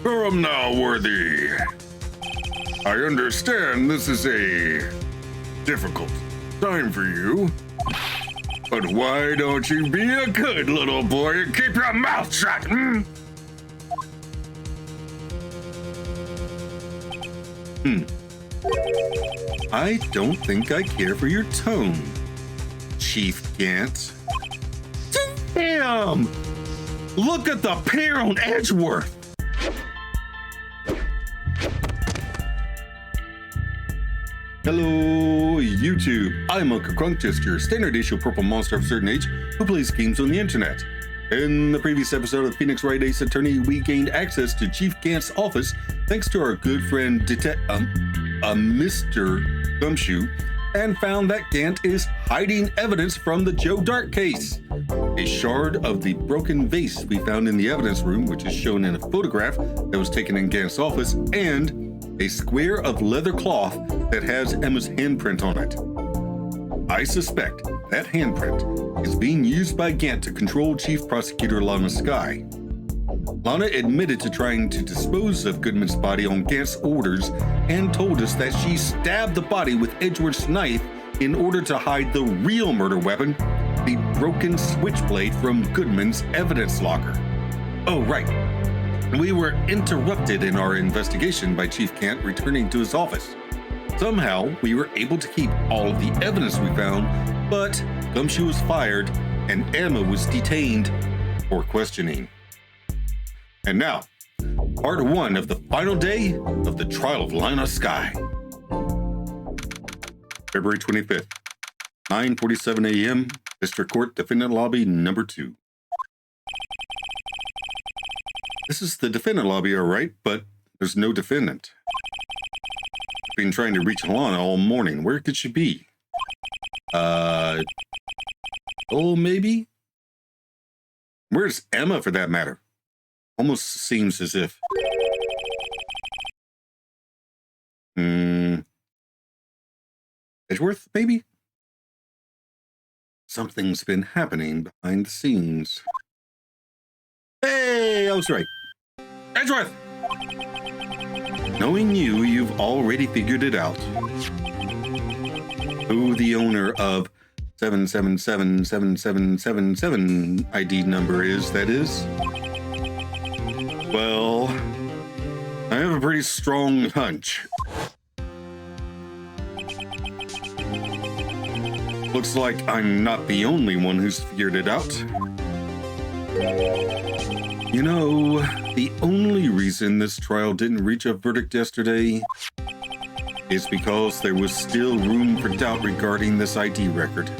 Now, Worthy. I understand this is a difficult time for you. But why don't you be a good little boy and keep your mouth shut, I don't think I care for your tone, Chief Gant. Damn! Look at the pair on Edgeworth! Hello, YouTube. I'm Unca Crunk, just your standard issue purple monster of a certain age who plays games on the internet. In the previous episode of Phoenix Wright Ace Attorney, we gained access to Chief Gant's office thanks to our good friend Mr. Gumshoe, and found that Gant is hiding evidence from the Joe Dart case. A shard of the broken vase we found in the evidence room, which is shown in a photograph that was taken in Gant's office, and a square of leather cloth that has Emma's handprint on it. I suspect that handprint is being used by Gant to control Chief Prosecutor Lana Skye. Lana admitted to trying to dispose of Goodman's body on Gant's orders and told us that she stabbed the body with Edgeworth's knife in order to hide the real murder weapon, the broken switchblade from Goodman's evidence locker. Oh, right. We were interrupted in our investigation by Chief Gant returning to his office. Somehow, we were able to keep all of the evidence we found, but Gumshoe was fired and Emma was detained for questioning. And now, part one of the final day of the trial of Lana Skye. February 25th, 9:47 a.m., District Court, Defendant Lobby number 2. This is the defendant lobby, all right, but there's no defendant. Been trying to reach Lana all morning. Where could she be? Oh, maybe? Where's Emma, for that matter? Almost seems as if... Edgeworth, maybe? Something's been happening behind the scenes. Hey, I was right. Edgeworth! Knowing you, you've already figured it out. Who the owner of 7777777 ID number is, that is. Well, I have a pretty strong hunch. Looks like I'm not the only one who's figured it out. You know, the only reason this trial didn't reach a verdict yesterday is because there was still room for doubt regarding this ID record.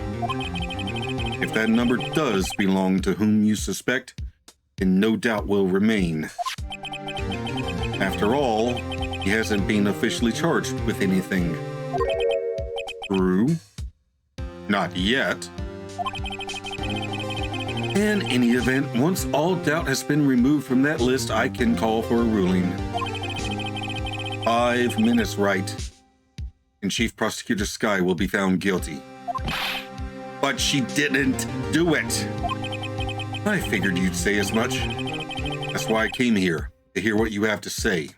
If that number does belong to whom you suspect, then no doubt will remain. After all, he hasn't been officially charged with anything. True? Not yet. In any event, once all doubt has been removed from that list, I can call for a ruling. 5 minutes, right, and Chief Prosecutor Skye will be found guilty. But she didn't do it. I figured you'd say as much. That's why I came here, to hear what you have to say.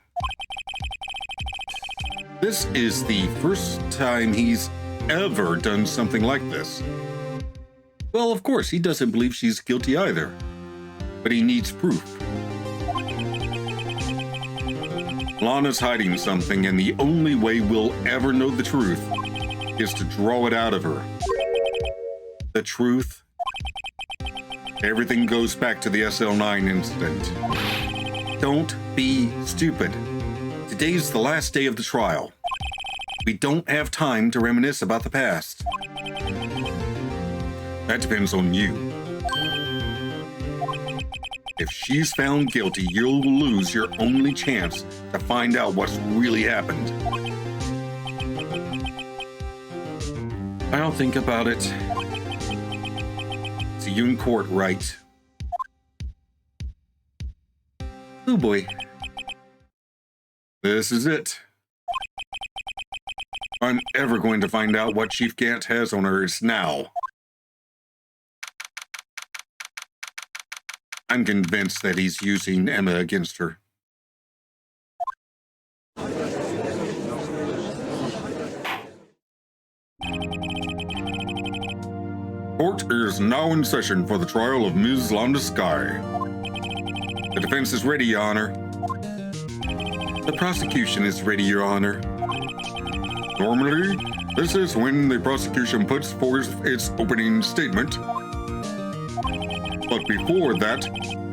This is the first time he's ever done something like this. Well, of course, he doesn't believe she's guilty either, but he needs proof. Lana's hiding something, and the only way we'll ever know the truth is to draw it out of her. The truth? Everything goes back to the SL9 incident. Don't be stupid. Today's the last day of the trial. We don't have time to reminisce about the past. That depends on you. If she's found guilty, you'll lose your only chance to find out what's really happened. I'll think about it. See you in court, Wright. Oh boy. This is it. I'm ever going to find out what Chief Gant has on her is now. I'm convinced that he's using Emma against her. Court is now in session for the trial of Ms. Londa Sky. The defense is ready, Your Honor. The prosecution is ready, Your Honor. Normally, this is when the prosecution puts forth its opening statement. But before that,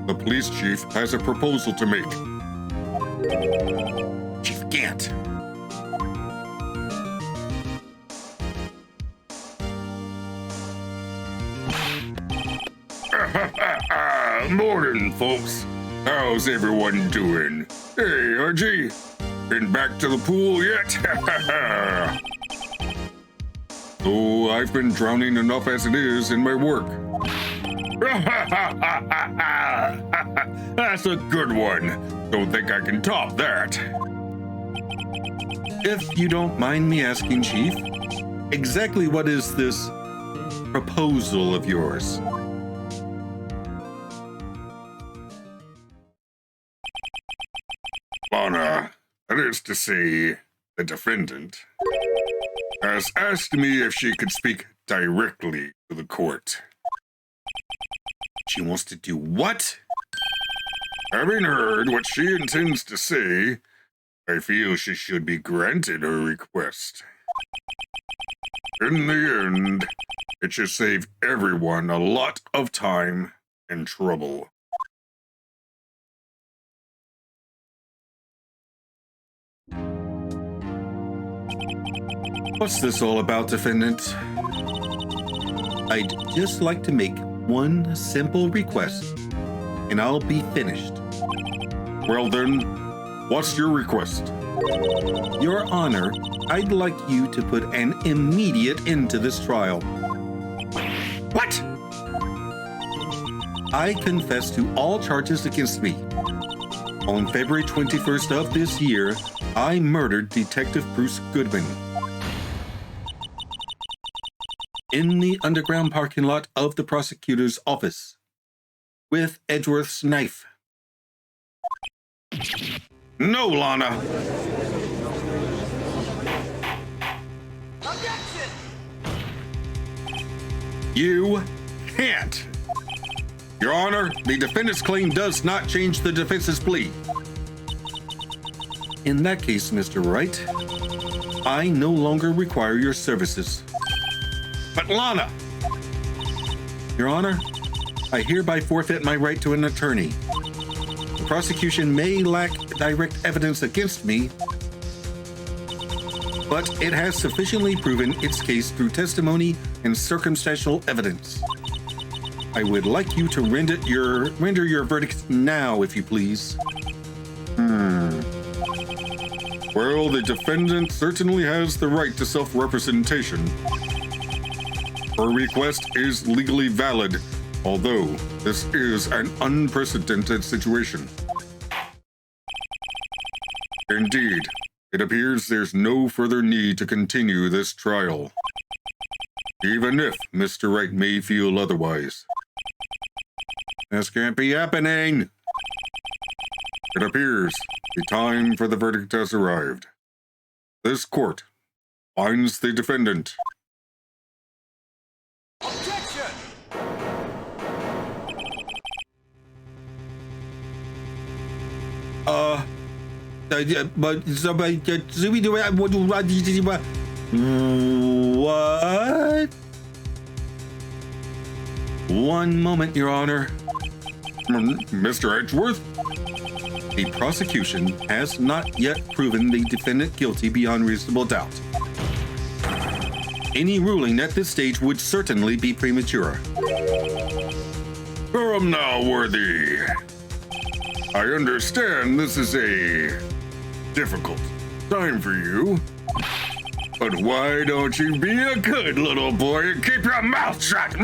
the police chief has a proposal to make. Chief Gant. Morning, folks. How's everyone doing? Hey, Archie. Been back to the pool yet? Oh, I've been drowning enough as it is in my work. That's a good one. Don't think I can top that. If you don't mind me asking, Chief, exactly what is this proposal of yours? Lana, that is to say, the defendant, has asked me if she could speak directly to the court. She wants to do what? Having heard what she intends to say, I feel she should be granted her request. In the end, it should save everyone a lot of time and trouble. What's this all about, defendant? I'd just like to make one simple request, and I'll be finished. Well then, what's your request? Your Honor, I'd like you to put an immediate end to this trial. What? I confess to all charges against me. On February 21st of this year, I murdered Detective Bruce Goodman in the underground parking lot of the prosecutor's office with Edgeworth's knife. No, Lana. Objection! You can't. Your Honor, the defendant's claim does not change the defense's plea. In that case, Mr. Wright, I no longer require your services. But Lana! Your Honor, I hereby forfeit my right to an attorney. The prosecution may lack direct evidence against me, but it has sufficiently proven its case through testimony and circumstantial evidence. I would like you to render your verdict now, if you please. Well, the defendant certainly has the right to self-representation. Her request is legally valid, although this is an unprecedented situation. Indeed, it appears there's no further need to continue this trial, even if Mr. Wright may feel otherwise. This can't be happening. It appears the time for the verdict has arrived. This court finds the defendant. Objection! What? One moment, Your Honor. Mr. Edgeworth? The prosecution has not yet proven the defendant guilty beyond reasonable doubt. Any ruling at this stage would certainly be premature. Come now, Worthy. I understand this is a difficult time for you, but why don't you be a good little boy and keep your mouth shut,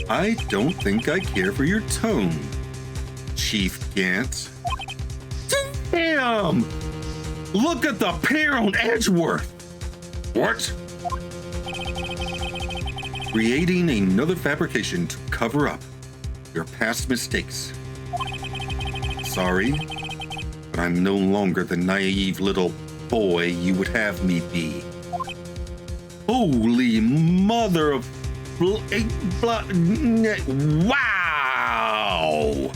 I don't think I care for your tone, Chief Gant. Damn! Look at the pair on Edgeworth! What? Creating another fabrication to cover up your past mistakes. Sorry, but I'm no longer the naive little boy you would have me be. Holy mother of... Wow!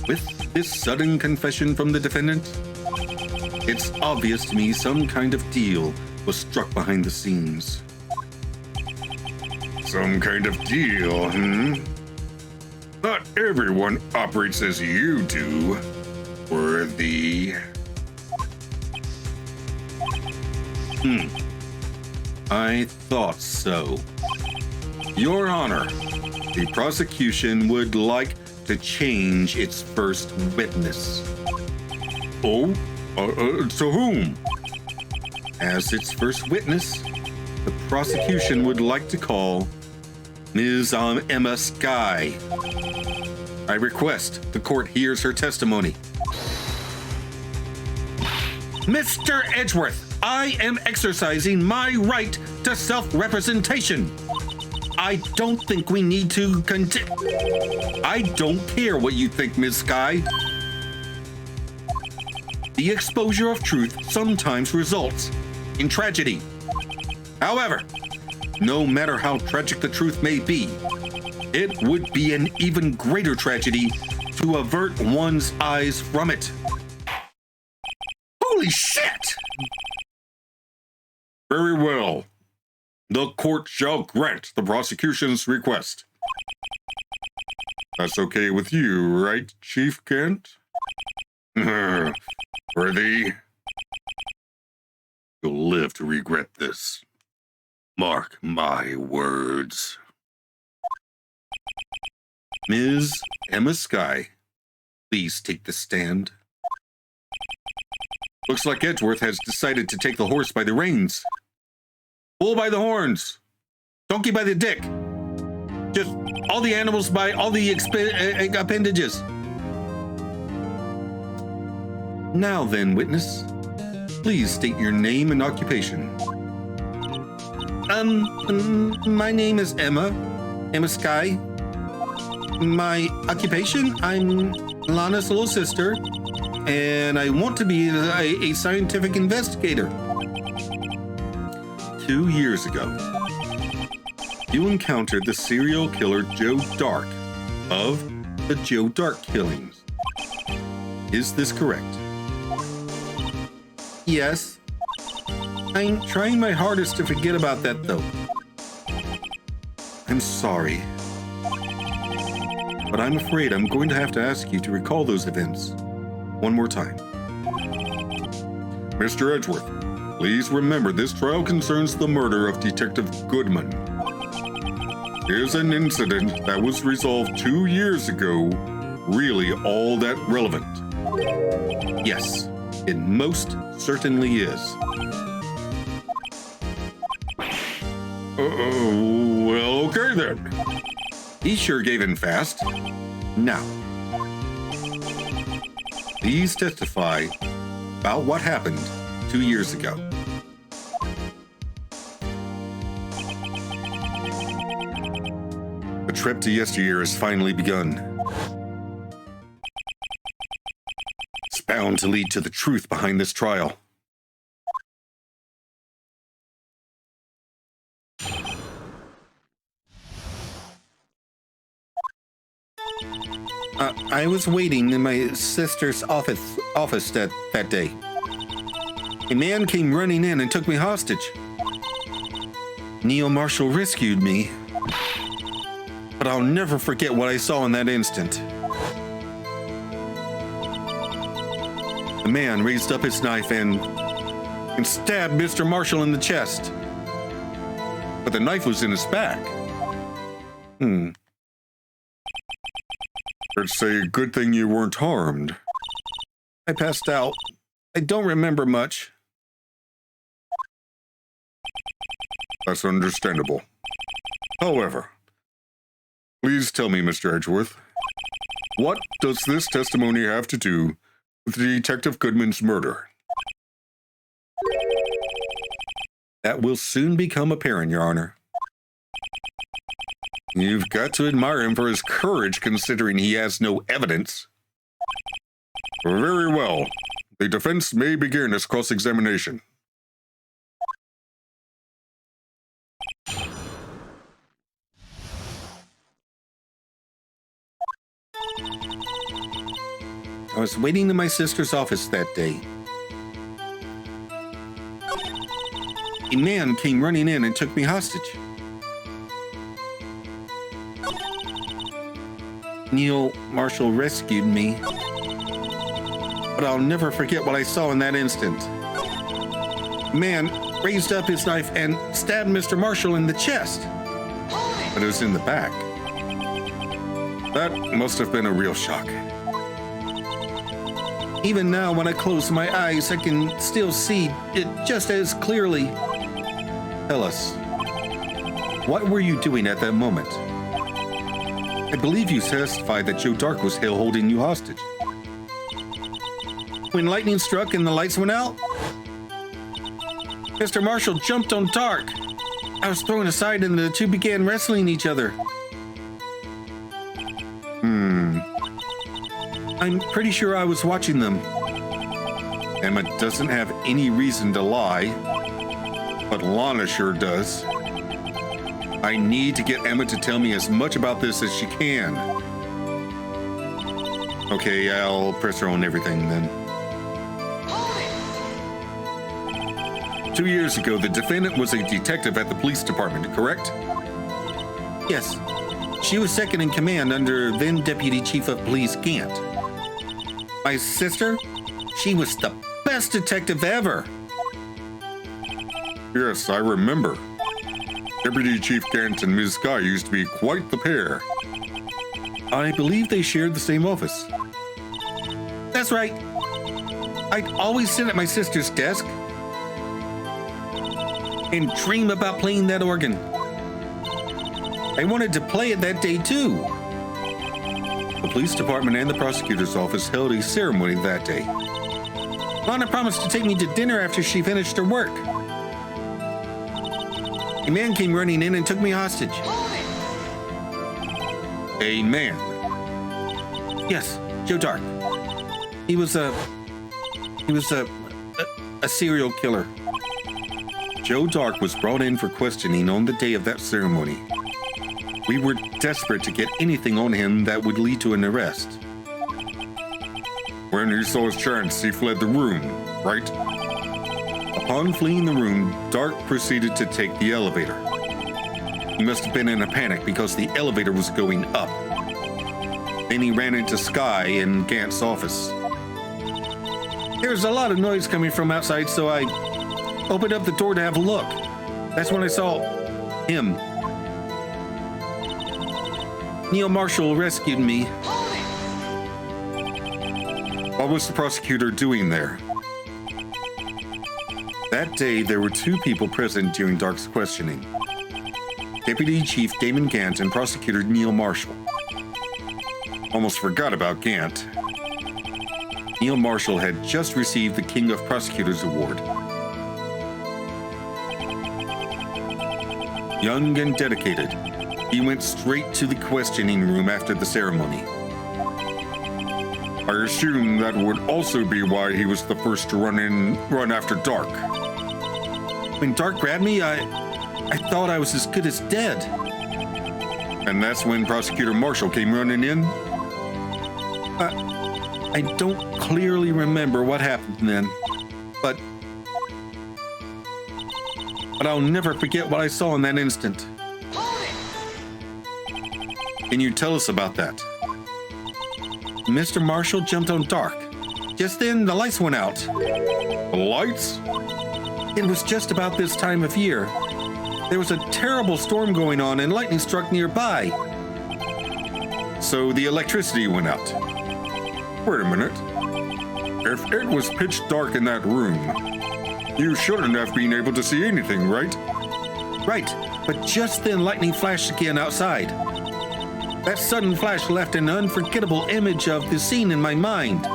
With this sudden confession from the defendant, it's obvious to me some kind of deal was struck behind the scenes. Some kind of deal, Not everyone operates as you do, Worthy. I thought so. Your Honor, the prosecution would like to change its first witness. Oh? To whom? As its first witness, the prosecution would like to call Ms. Emma Skye. I request the court hears her testimony. Mr. Edgeworth, I am exercising my right to self-representation. I don't think we need to I don't care what you think, Ms. Skye. The exposure of truth sometimes results in tragedy. However, no matter how tragic the truth may be, it would be an even greater tragedy to avert one's eyes from it. Holy shit! Very well. The court shall grant the prosecution's request. That's okay with you, right, Chief Kent? Worthy, you'll live to regret this. Mark my words. Ms. Emma Skye, please take the stand. Looks like Edgeworth has decided to take the horse by the reins. Bull by the horns. Donkey by the dick. Just all the animals by all the appendages. Now then, witness, please state your name and occupation. My name is Emma Skye. My occupation, I'm Lana's little sister, and I want to be a scientific investigator. 2 years ago, you encountered the serial killer Joe Dark of the Joe Dark killings. Is this correct? Yes. I'm trying my hardest to forget about that, though. I'm sorry. But I'm afraid I'm going to have to ask you to recall those events one more time. Mr. Edgeworth, please remember this trial concerns the murder of Detective Goodman. Is an incident that was resolved 2 years ago really all that relevant? Yes, it most certainly is. Well, okay then. He sure gave in fast. Now, please testify about what happened 2 years ago. The trip to yesteryear has finally begun. It's bound to lead to the truth behind this trial. I was waiting in my sister's office that day. A man came running in and took me hostage. Neil Marshall rescued me, but I'll never forget what I saw in that instant. The man raised up his knife and stabbed Mr. Marshall in the chest. But the knife was in his back. It's a good thing you weren't harmed. I passed out. I don't remember much. That's understandable. However, please tell me, Mr. Edgeworth, what does this testimony have to do with Detective Goodman's murder? That will soon become apparent, Your Honor. You've got to admire him for his courage, considering he has no evidence. Very well. The defense may begin its cross-examination. I was waiting in my sister's office that day. A man came running in and took me hostage. Neil Marshall rescued me, but I'll never forget what I saw in that instant. The man raised up his knife and stabbed Mr. Marshall in the chest, but it was in the back. That must have been a real shock. Even now, when I close my eyes, I can still see it just as clearly. Tell us, what were you doing at that moment? I believe you testified that Joe Dark was holding you hostage. When lightning struck and the lights went out, Mr. Marshall jumped on Dark. I was thrown aside and the two began wrestling each other. I'm pretty sure I was watching them. Emma doesn't have any reason to lie, but Lana sure does. I need to get Emma to tell me as much about this as she can. Okay, I'll press her on everything then. 2 years ago, the defendant was a detective at the police department, correct? Yes. She was second in command under then Deputy Chief of Police Gant. My sister? She was the best detective ever. Yes, I remember. Deputy Chief Gant and Ms. Guy used to be quite the pair. I believe they shared the same office. That's right. I'd always sit at my sister's desk and dream about playing that organ. I wanted to play it that day too. The police department and the prosecutor's office held a ceremony that day. Lana promised to take me to dinner after she finished her work. A man came running in and took me hostage. A man? Yes, Joe Dark. He was a serial killer. Joe Dark was brought in for questioning on the day of that ceremony. We were desperate to get anything on him that would lead to an arrest. When he saw his chance, he fled the room, right? Upon fleeing the room, Dark proceeded to take the elevator. He must have been in a panic because the elevator was going up. Then he ran into Sky in Gant's office. There was a lot of noise coming from outside, so I opened up the door to have a look. That's when I saw him. Neil Marshall rescued me. What was the prosecutor doing there? That day, there were two people present during Dark's questioning. Deputy Chief Damon Gant and Prosecutor Neil Marshall. Almost forgot about Gant. Neil Marshall had just received the King of Prosecutors Award. Young and dedicated, he went straight to the questioning room after the ceremony. I assume that would also be why he was the first to run after Dark. When Dark grabbed me, I thought I was as good as dead. And that's when Prosecutor Marshall came running in? I don't clearly remember what happened then, but I'll never forget what I saw in that instant. Can you tell us about that? Mr. Marshall jumped on Dark. Just then, the lights went out. The lights? It was just about this time of year. There was a terrible storm going on and lightning struck nearby. So the electricity went out. Wait a minute. If it was pitch dark in that room, you shouldn't have been able to see anything, right? Right, but just then lightning flashed again outside. That sudden flash left an unforgettable image of the scene in my mind.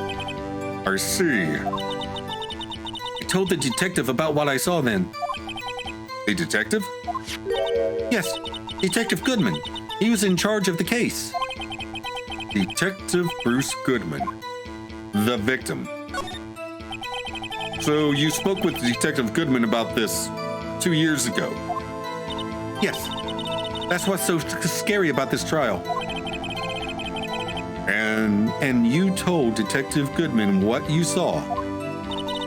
I see. I told the detective about what I saw then. A detective? Yes, Detective Goodman. He was in charge of the case. Detective Bruce Goodman. the victim. So you spoke with Detective Goodman about this 2 years ago? Yes. That's what's so scary about this trial. And you told Detective Goodman what you saw?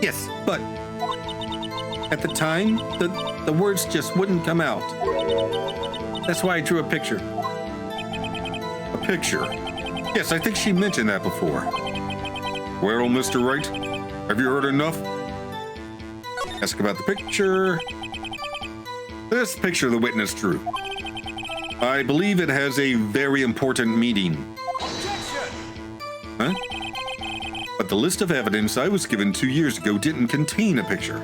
Yes, but at the time, the words just wouldn't come out. That's why I drew a picture. A picture? Yes, I think she mentioned that before. Well, Mr. Wright, have you heard enough? Ask about the picture. This picture the witness drew. I believe it has a very important meaning. Objection! Huh? But the list of evidence I was given 2 years ago didn't contain a picture.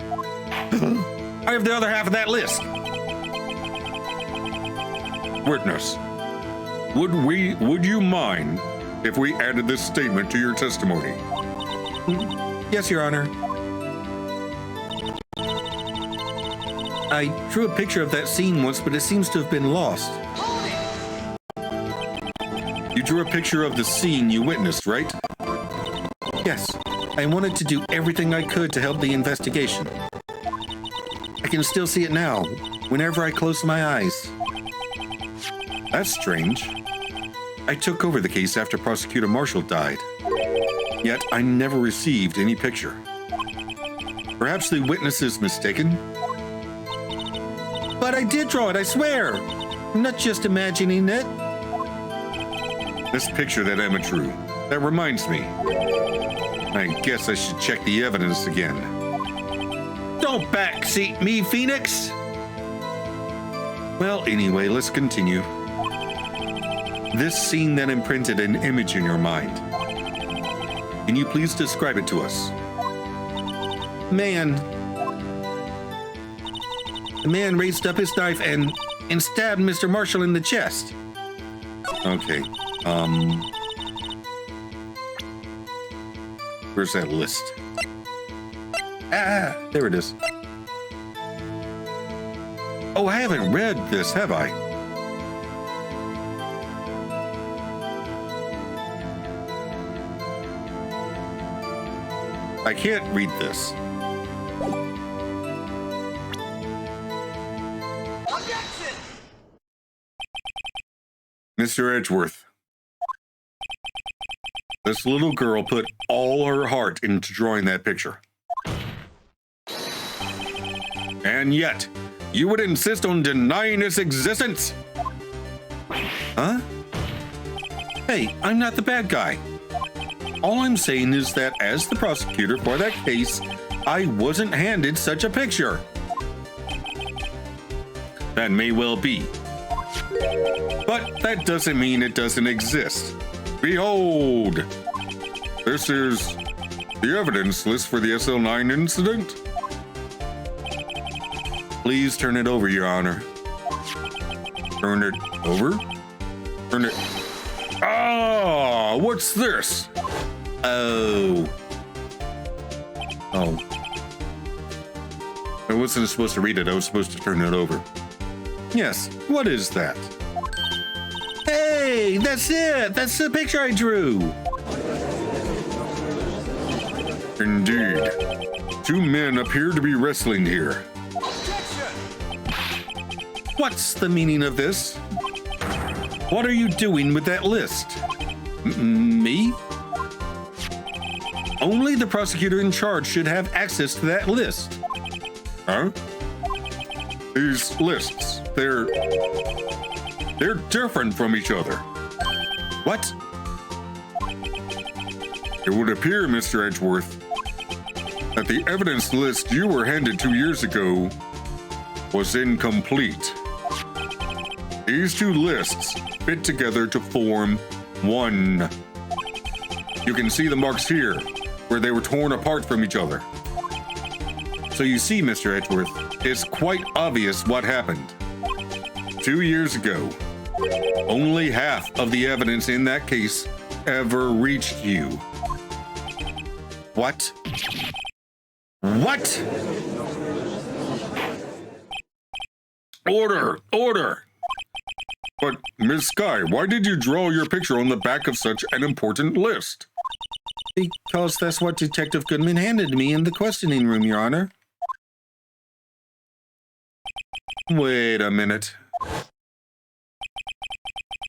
I have the other half of that list. Witness, would you mind if we added this statement to your testimony? Yes, Your Honor. I drew a picture of that scene once, but it seems to have been lost. You drew a picture of the scene you witnessed, right? Yes. I wanted to do everything I could to help the investigation. I can still see it now, whenever I close my eyes. That's strange. I took over the case after Prosecutor Marshall died. Yet I never received any picture. Perhaps the witness is mistaken? But I did draw it, I swear. I'm not just imagining it. This picture that Emma drew, that reminds me. I guess I should check the evidence again. Don't backseat me, Phoenix! Well, anyway, let's continue. This scene that imprinted an image in your mind. Can you please describe it to us? The man raised up his knife and stabbed Mr. Marshall in the chest. Okay, where's that list? There it is. Oh, I haven't read this, have I? I can't read this. Objection! Mr. Edgeworth, this little girl put all her heart into drawing that picture. And yet, you would insist on denying its existence? Huh? Hey, I'm not the bad guy. All I'm saying is that as the prosecutor for that case, I wasn't handed such a picture. That may well be. But that doesn't mean it doesn't exist. Behold! This is the evidence list for the SL9 incident. Please turn it over, Your Honor. Turn it over? Turn it... Ah! What's this? Oh. I wasn't supposed to read it. I was supposed to turn it over. Yes. What is that? Hey, that's it. That's the picture I drew. Indeed. Two men appear to be wrestling here. What's the meaning of this? What are you doing with that list? Me? Only the prosecutor in charge should have access to that list. Huh? These lists, they're different from each other. What? It would appear, Mr. Edgeworth, that the evidence list you were handed 2 years ago was incomplete. These two lists fit together to form one. You can see the marks here, where they were torn apart from each other. So you see, Mr. Edgeworth, it's quite obvious what happened. 2 years ago, only half of the evidence in that case ever reached you. What? What? Order! Order! But, Miss Skye, why did you draw your picture on the back of such an important list? Because that's what Detective Goodman handed me in the questioning room, Your Honor. Wait a minute.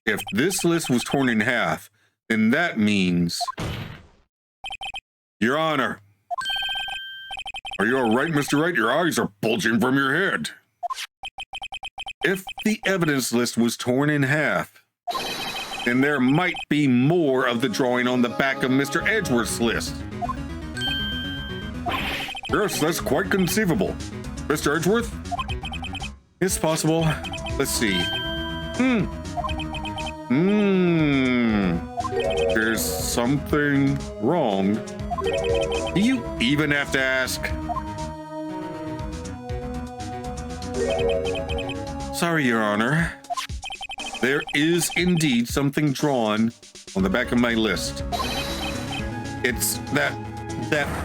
If this list was torn in half, then that means... Your Honor. Are you all right, Mr. Wright? Your eyes are bulging from your head. If the evidence list was torn in half, then there might be more of the drawing on the back of Mr. Edgeworth's list. Yes, that's quite conceivable. Mr. Edgeworth? It's possible. Let's see. There's something wrong. Do you even have to ask? Sorry, Your Honor. There is indeed something drawn on the back of my list. It's that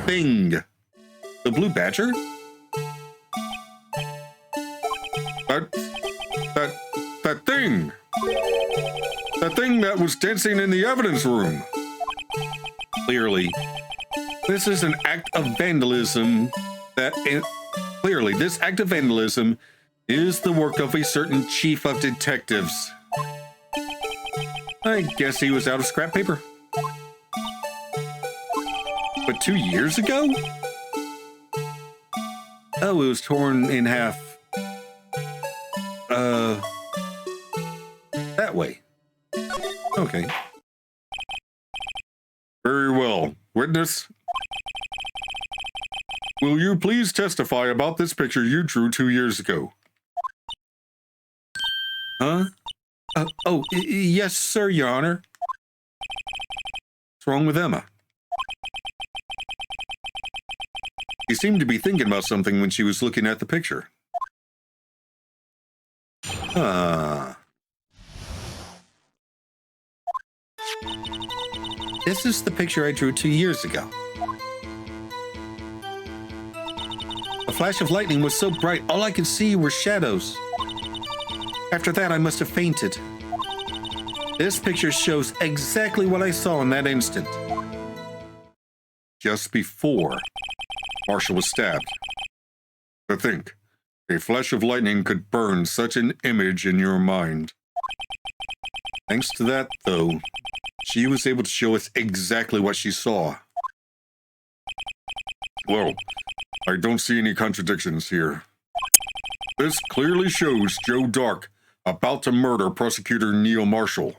thing. The blue badger? That thing. That thing that was dancing in the evidence room. Clearly, this is an act of vandalism Clearly, this act of vandalism is the work of a certain chief of detectives. I guess he was out of scrap paper. But 2 years ago? Oh, it was torn in half. That way. Okay. Very well. Witness, will you please testify about this picture you drew 2 years ago? Huh? Yes, sir, Your Honor. What's wrong with Emma? She seemed to be thinking about something when she was looking at the picture. This is the picture I drew 2 years ago. A flash of lightning was so bright, all I could see were shadows. After that, I must have fainted. This picture shows exactly what I saw in that instant. Just before Marshall was stabbed. To think, a flash of lightning could burn such an image in your mind. Thanks to that, though, she was able to show us exactly what she saw. Well, I don't see any contradictions here. This clearly shows Joe Dark about to murder Prosecutor Neil Marshall.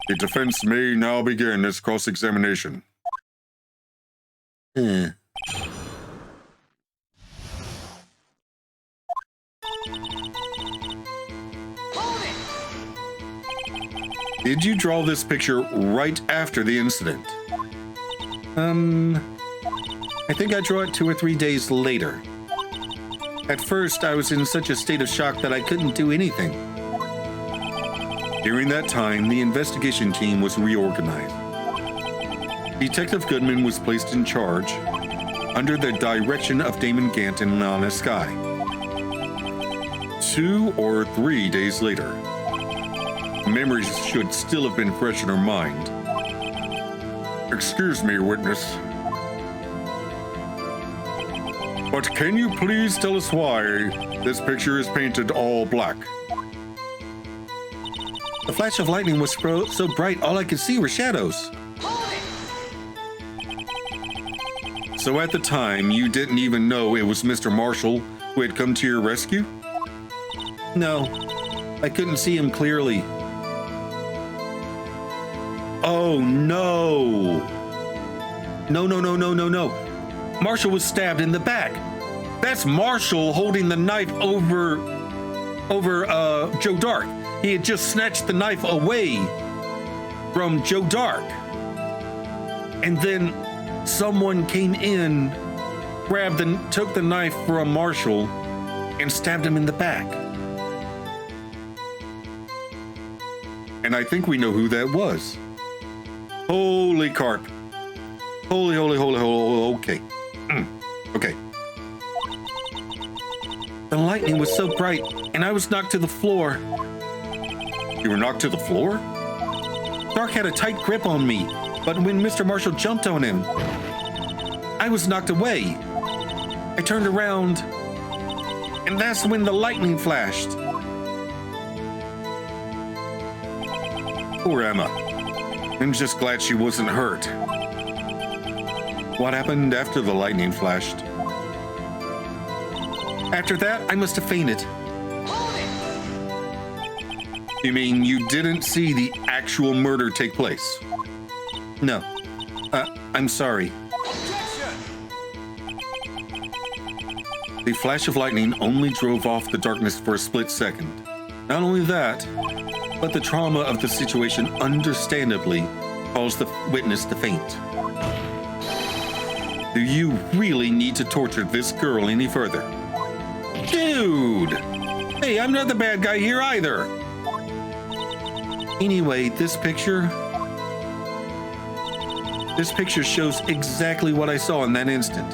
The defense may now begin its cross-examination. Did you draw this picture right after the incident? I think I drew it 2 or 3 days later. At first, I was in such a state of shock that I couldn't do anything. During that time, the investigation team was reorganized. Detective Goodman was placed in charge under the direction of Damon Gant and Nana Sky. 2 or 3 days later, memories should still have been fresh in her mind. Excuse me, witness. But can you please tell us why this picture is painted all black? The flash of lightning was so bright, all I could see were shadows. So at the time, you didn't even know it was Mr. Marshall who had come to your rescue? No, I couldn't see him clearly. Oh, no. No. Marshall was stabbed in the back. That's Marshall holding the knife over Joe Dark. He had just snatched the knife away from Joe Dark. And then someone came in, took the knife from Marshall, and stabbed him in the back. And I think we know who that was. Holy carp. Holy, okay. Okay. The lightning was so bright, and I was knocked to the floor. You were knocked to the floor? Dark had a tight grip on me. But when Mr. Marshall jumped on him, I was knocked away. I turned around, and that's when the lightning flashed. Poor Emma. I'm just glad she wasn't hurt. What happened after the lightning flashed? After that, I must have fainted. You mean you didn't see the actual murder take place? No. I'm sorry. The flash of lightning only drove off the darkness for a split second. Not only that, but the trauma of the situation understandably caused the witness to faint. Do you really need to torture this girl any further? Dude! Hey, I'm not the bad guy here either. Anyway, this picture shows exactly what I saw in that instant.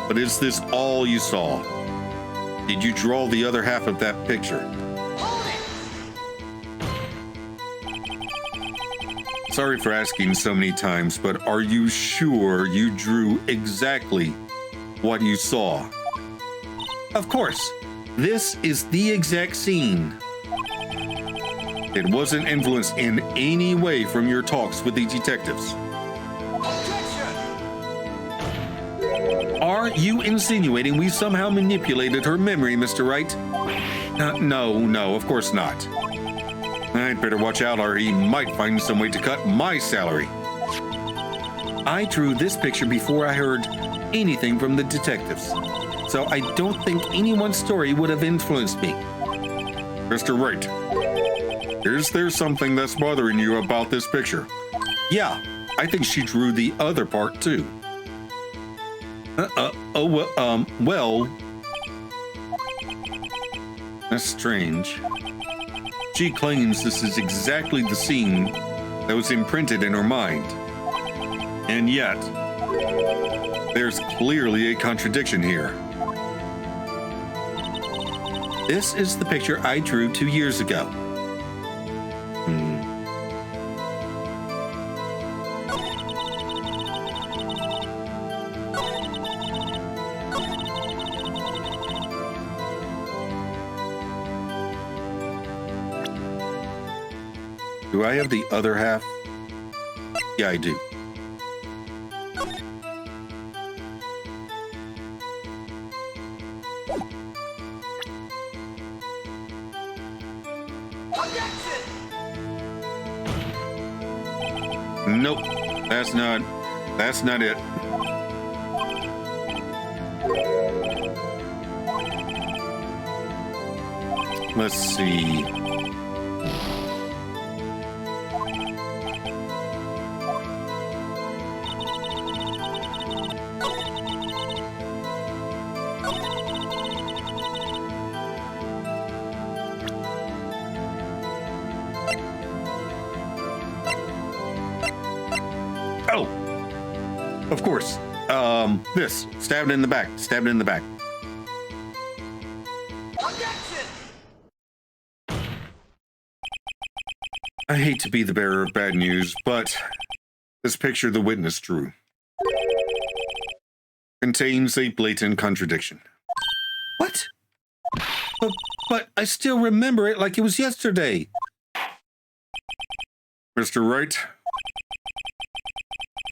But is this all you saw? Did you draw the other half of that picture? Sorry for asking so many times, but are you sure you drew exactly what you saw? Of course, this is the exact scene. It wasn't influenced in any way from your talks with the detectives. Are you insinuating we somehow manipulated her memory, Mr. Wright? No, of course not. I'd better watch out or he might find some way to cut my salary. I drew this picture before I heard anything from the detectives, so I don't think anyone's story would have influenced me. Mr. Wright, is there something that's bothering you about this picture? Yeah, I think she drew the other part too. Well, that's strange. She claims this is exactly the scene that was imprinted in her mind. And yet, there's clearly a contradiction here. This is the picture I drew 2 years ago. Do I have the other half? Yeah, I do. Nope, that's not it. Let's see. Oh, of course. This. Stabbed in the back. Stabbed in the back. I hate to be the bearer of bad news, but this picture the witness drew contains a blatant contradiction. What? But I still remember it like it was yesterday. Mr. Wright,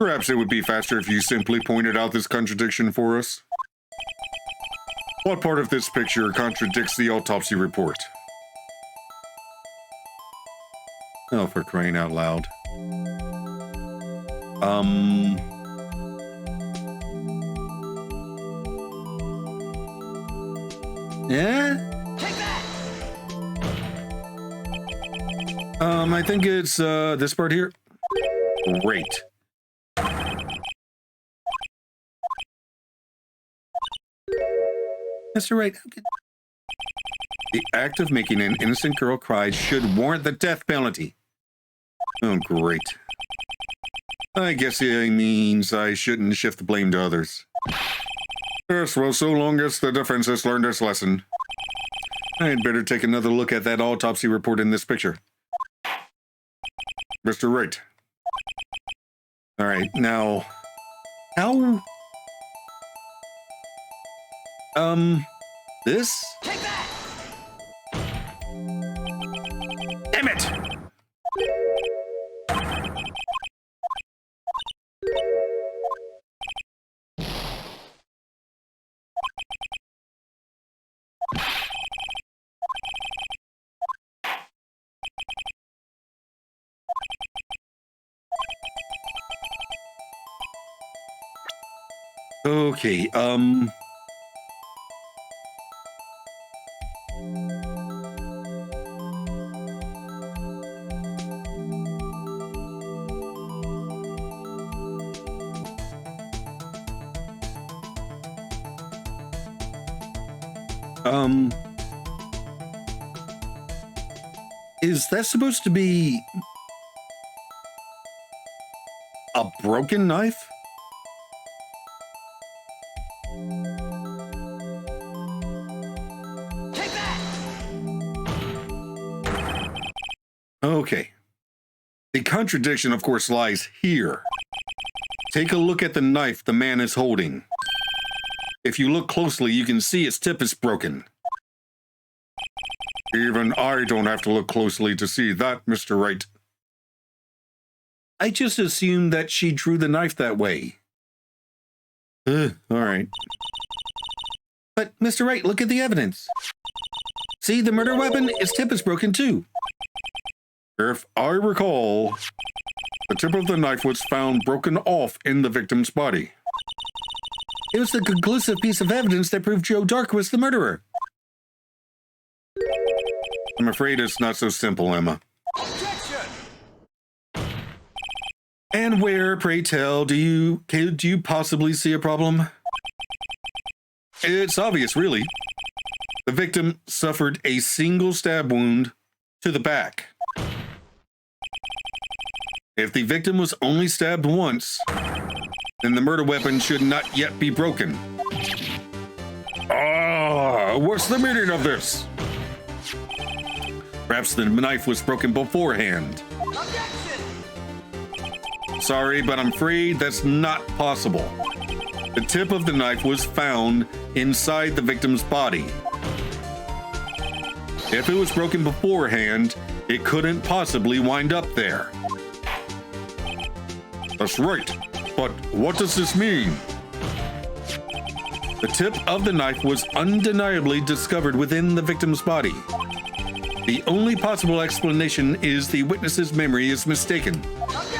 perhaps it would be faster if you simply pointed out this contradiction for us. What part of this picture contradicts the autopsy report? Oh, for crying out loud. Yeah? Take that! I think it's, this part here. Great. Mr. Wright, the act of making an innocent girl cry should warrant the death penalty. Oh, great. I guess it means I shouldn't shift the blame to others. Yes, well, so long as the defense has learned its lesson. I'd better take another look at that autopsy report in this picture. Mr. Wright, All right, now, how? This? Take that! Damn it! Okay, is that supposed to be a broken knife? Take that! Okay. The contradiction, of course, lies here. Take a look at the knife the man is holding. If you look closely, you can see its tip is broken. Even I don't have to look closely to see that, Mr. Wright. I just assumed that she drew the knife that way. All right. But, Mr. Wright, look at the evidence. See, the murder weapon, its tip is broken too. If I recall, the tip of the knife was found broken off in the victim's body. It was the conclusive piece of evidence that proved Joe Dark was the murderer. I'm afraid it's not so simple, Emma. Objection! And where, pray tell, do you possibly see a problem? It's obvious, really. The victim suffered a single stab wound to the back. If the victim was only stabbed once, then the murder weapon should not yet be broken. What's the meaning of this? Perhaps the knife was broken beforehand. Objection! Sorry, but I'm afraid that's not possible. The tip of the knife was found inside the victim's body. If it was broken beforehand, it couldn't possibly wind up there. That's right, but what does this mean? The tip of the knife was undeniably discovered within the victim's body. The only possible explanation is the witness's memory is mistaken. Objection!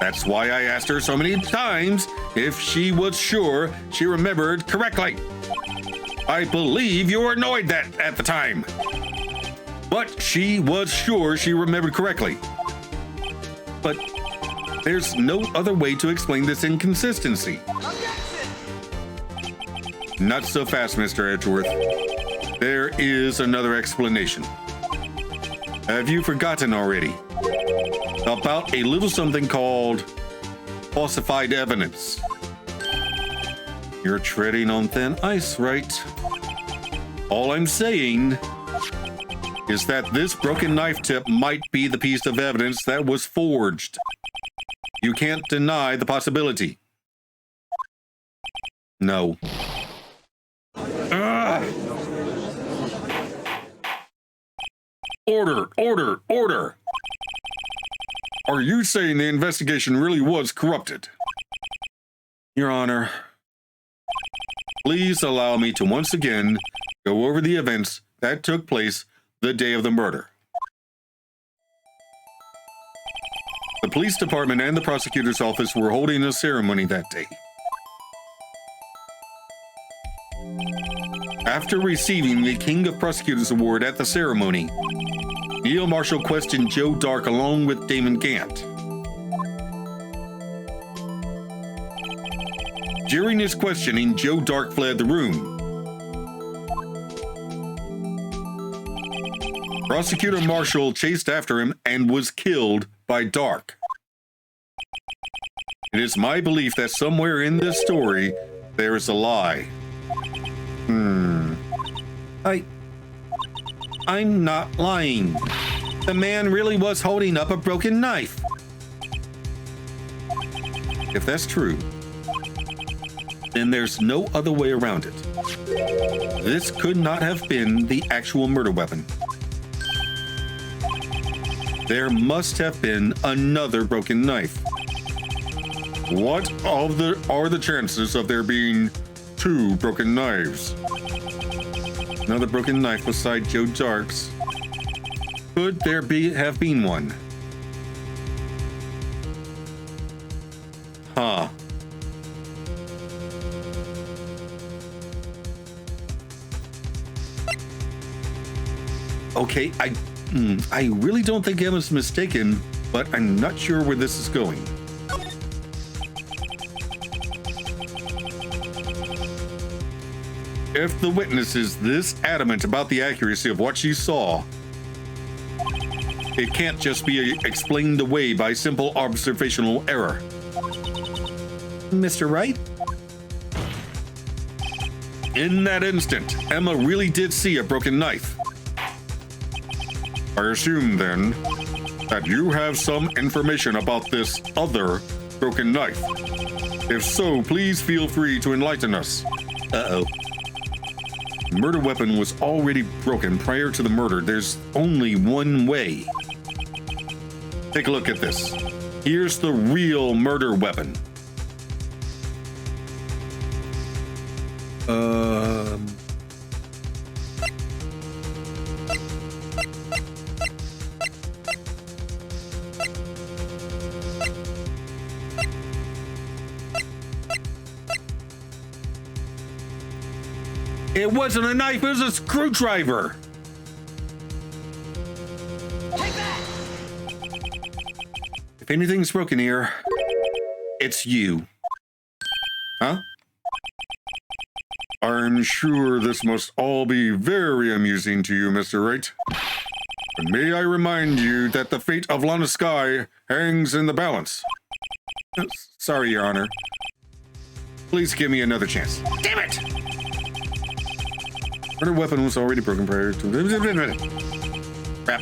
That's why I asked her so many times if she was sure she remembered correctly. I believe you were annoyed that at the time. But she was sure she remembered correctly. But there's no other way to explain this inconsistency. Objection! Not so fast, Mr. Edgeworth. There is another explanation. Have you forgotten already? About a little something called falsified evidence. You're treading on thin ice, right? All I'm saying is that this broken knife tip might be the piece of evidence that was forged. You can't deny the possibility. No. Order, order, order! Are you saying the investigation really was corrupted? Your Honor, please allow me to once again go over the events that took place the day of the murder. The police department and the prosecutor's office were holding a ceremony that day. After receiving the King of Prosecutors Award at the ceremony, Neil Marshall questioned Joe Dark along with Damon Gant. During his questioning, Joe Dark fled the room. Prosecutor Marshall chased after him and was killed by Dark. It is my belief that somewhere in this story, there is a lie. I'm not lying. The man really was holding up a broken knife. If that's true, then there's no other way around it. This could not have been the actual murder weapon. There must have been another broken knife. What are the chances of there being two broken knives? Another broken knife beside Joe Dark's. Could there have been one? Huh. Okay, I really don't think Emma's mistaken, but I'm not sure where this is going. If the witness is this adamant about the accuracy of what she saw, it can't just be explained away by simple observational error. Mr. Wright? In that instant, Emma really did see a broken knife. I assume, then, that you have some information about this other broken knife. If so, please feel free to enlighten us. Uh-oh. The murder weapon was already broken prior to the murder. There's only one way. Take a look at this. Here's the real murder weapon. It wasn't a knife, it was a screwdriver. Take that! If anything's broken here, it's you. Huh? I'm sure this must all be very amusing to you, Mr. Wright. But may I remind you that the fate of Lana Sky hangs in the balance. Sorry, Your Honor. Please give me another chance. Damn it! Murder weapon was already broken prior to... Crap.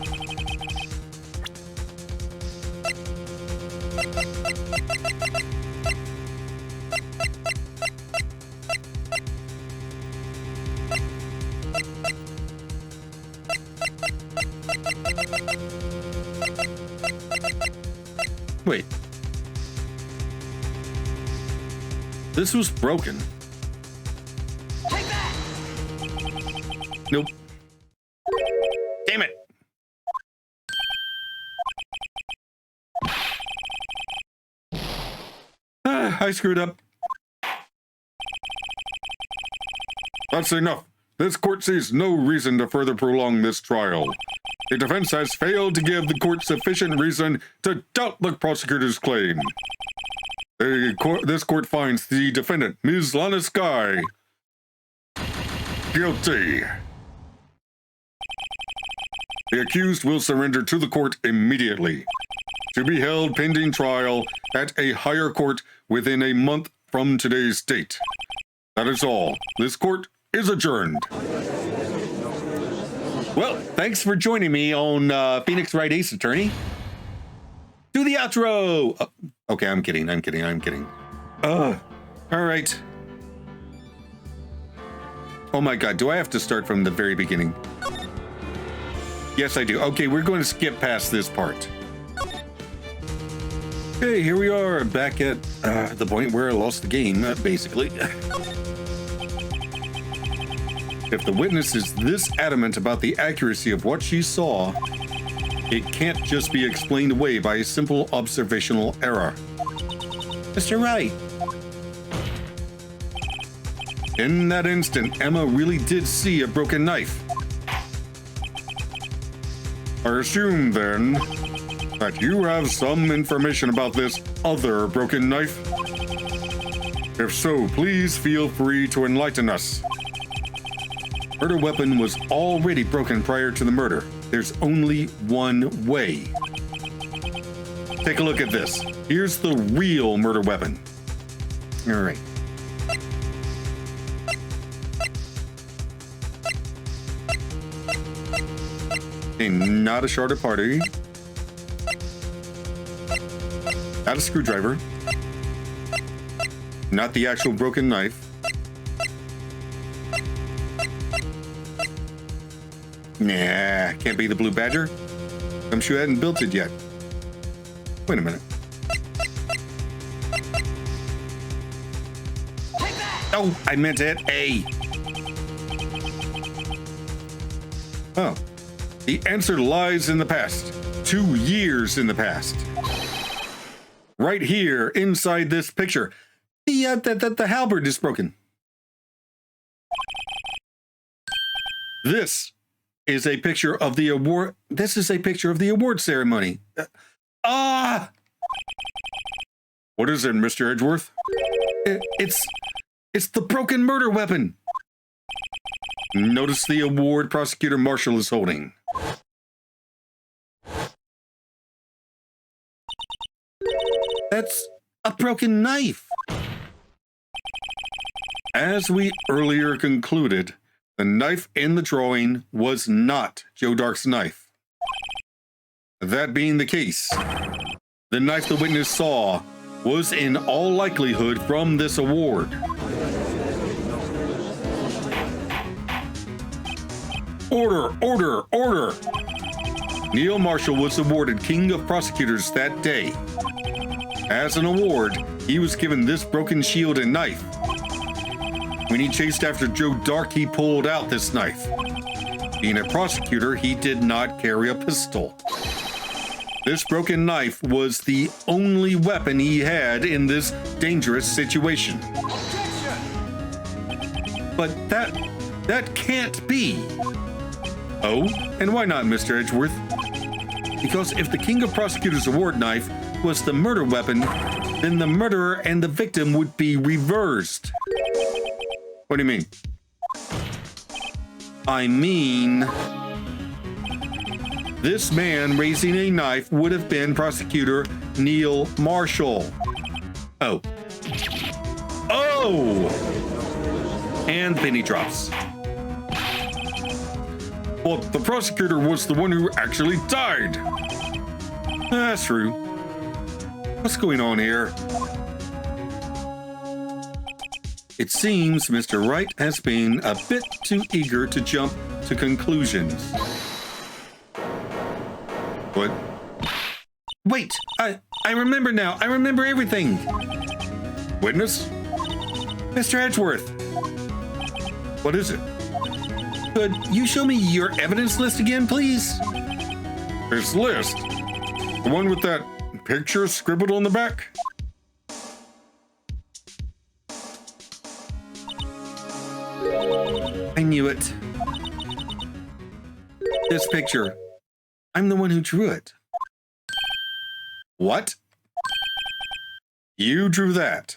Wait. This was broken. Take that! Nope. Damn it! I screwed up. That's enough. This court sees no reason to further prolong this trial. The defense has failed to give the court sufficient reason to doubt the prosecutor's claim. This court finds the defendant, Ms. Lana Sky, guilty. The accused will surrender to the court immediately, to be held pending trial at a higher court within a month from today's date. That is all. This court is adjourned. Well, thanks for joining me on Phoenix Wright Ace Attorney. Do the outro! Oh, okay, I'm kidding. All right. Oh my god, do I have to start from the very beginning? Yes, I do. Okay, we're going to skip past this part. Okay, here we are, back at the point where I lost the game, basically. If the witness is this adamant about the accuracy of what she saw, it can't just be explained away by a simple observational error. Mr. Wright. In that instant, Emma really did see a broken knife. I assume, then, that you have some information about this other broken knife. If so, please feel free to enlighten us. Murder weapon was already broken prior to the murder. There's only one way. Take a look at this. Here's the real murder weapon. All right. Okay, not a shard of party. Not a screwdriver. Not the actual broken knife. Nah, can't be the Blue Badger. I'm sure I hadn't built it yet. Wait a minute. Take that! Oh, I meant to hit A. Oh, the answer lies in the past. 2 years in the past. Right here, inside this picture. The halberd is broken. This is a picture of the award. This is a picture of the award ceremony. What is it, Mr. Edgeworth? It's the broken murder weapon. Notice the award Prosecutor Marshall is holding. That's a broken knife. As we earlier concluded, the knife in the drawing was not Joe Dark's knife. That being the case, the knife the witness saw was in all likelihood from this award. Order, order, order! Neil Marshall was awarded King of Prosecutors that day. As an award, he was given this broken shield and knife. When he chased after Joe Dark, he pulled out this knife. Being a prosecutor, he did not carry a pistol. This broken knife was the only weapon he had in this dangerous situation. But that can't be. Oh, and why not, Mr. Edgeworth? Because if the King of Prosecutors award knife was the murder weapon, then the murderer and the victim would be reversed. What do you mean? I mean, this man raising a knife would have been Prosecutor Neil Marshall. Oh. Oh! And penny drops. Well, the prosecutor was the one who actually died. That's true. What's going on here? It seems Mr. Wright has been a bit too eager to jump to conclusions. What? Wait! I remember now. I remember everything. Witness? Mr. Edgeworth. What is it? Could you show me your evidence list again, please? This list? The one with that picture scribbled on the back? I knew it. This picture. I'm the one who drew it. What? You drew that?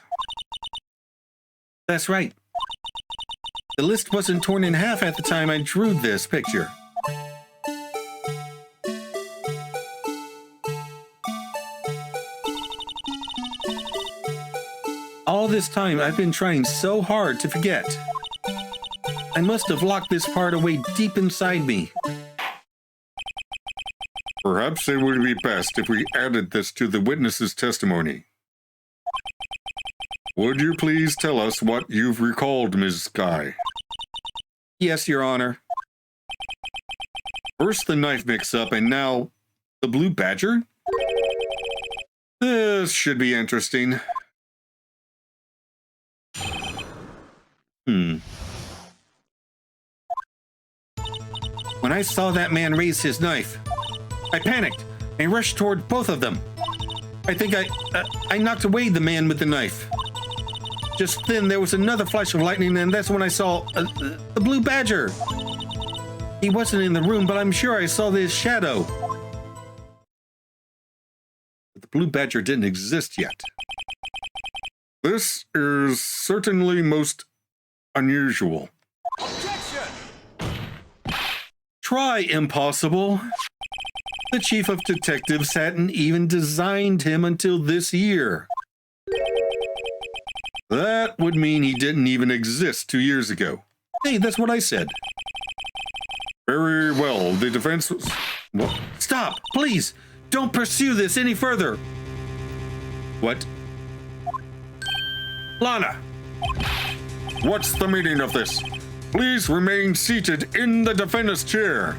That's right. The list wasn't torn in half at the time I drew this picture. All this time, I've been trying so hard to forget. I must have locked this part away deep inside me. Perhaps it would be best if we added this to the witness's testimony. Would you please tell us what you've recalled, Ms. Skye? Yes, Your Honor. First the knife mix-up, and now the Blue Badger? This should be interesting. When I saw that man raise his knife, I panicked and rushed toward both of them. I think I knocked away the man with the knife. Just then, there was another flash of lightning, and that's when I saw the Blue Badger. He wasn't in the room, but I'm sure I saw his shadow. But the Blue Badger didn't exist yet. This is certainly most unusual. Objection! Try impossible. The chief of detectives hadn't even designed him until this year. That would mean he didn't even exist 2 years ago. Hey, that's what I said. Very well, the defense was... What? Stop, please! Don't pursue this any further! What? Lana! What's the meaning of this? Please remain seated in the defendant's chair.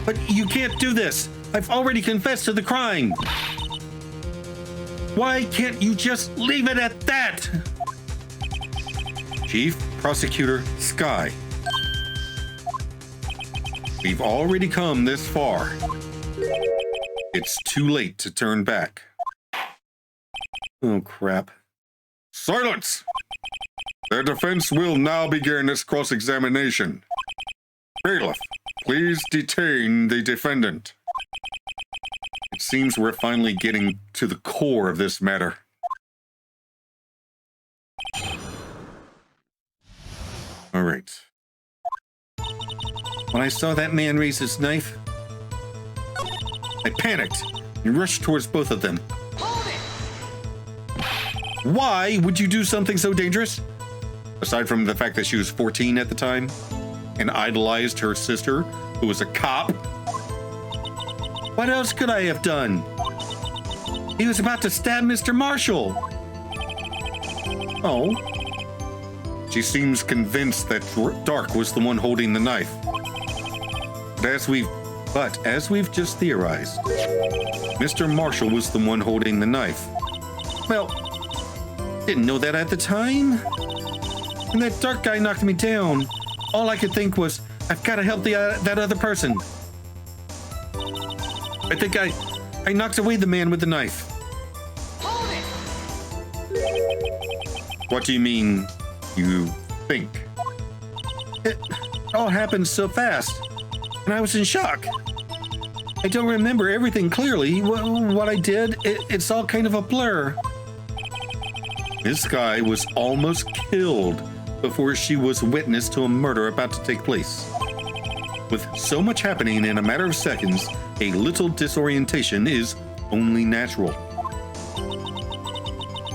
But you can't do this. I've already confessed to the crime. Why can't you just leave it at that? Chief Prosecutor Sky. We've already come this far. It's too late to turn back. Oh, crap. Silence! The defense will now begin its cross-examination. Bailiff, please detain the defendant. It seems we're finally getting to the core of this matter. All right. When I saw that man raise his knife, I panicked and rushed towards both of them. Why would you do something so dangerous? Aside from the fact that she was 14 at the time and idolized her sister, who was a cop. What else could I have done? He was about to stab Mr. Marshall. Oh. She seems convinced that Dark was the one holding the knife. But as we've just theorized, Mr. Marshall was the one holding the knife. Well, didn't know that at the time. When that Dark guy knocked me down, all I could think was, I've got to help that other person. I think I knocked away the man with the knife. What do you mean, you think? It all happened so fast, and I was in shock. I don't remember everything clearly. What I did, it's all kind of a blur. This guy was almost killed before she was witness to a murder about to take place. With so much happening in a matter of seconds, a little disorientation is only natural.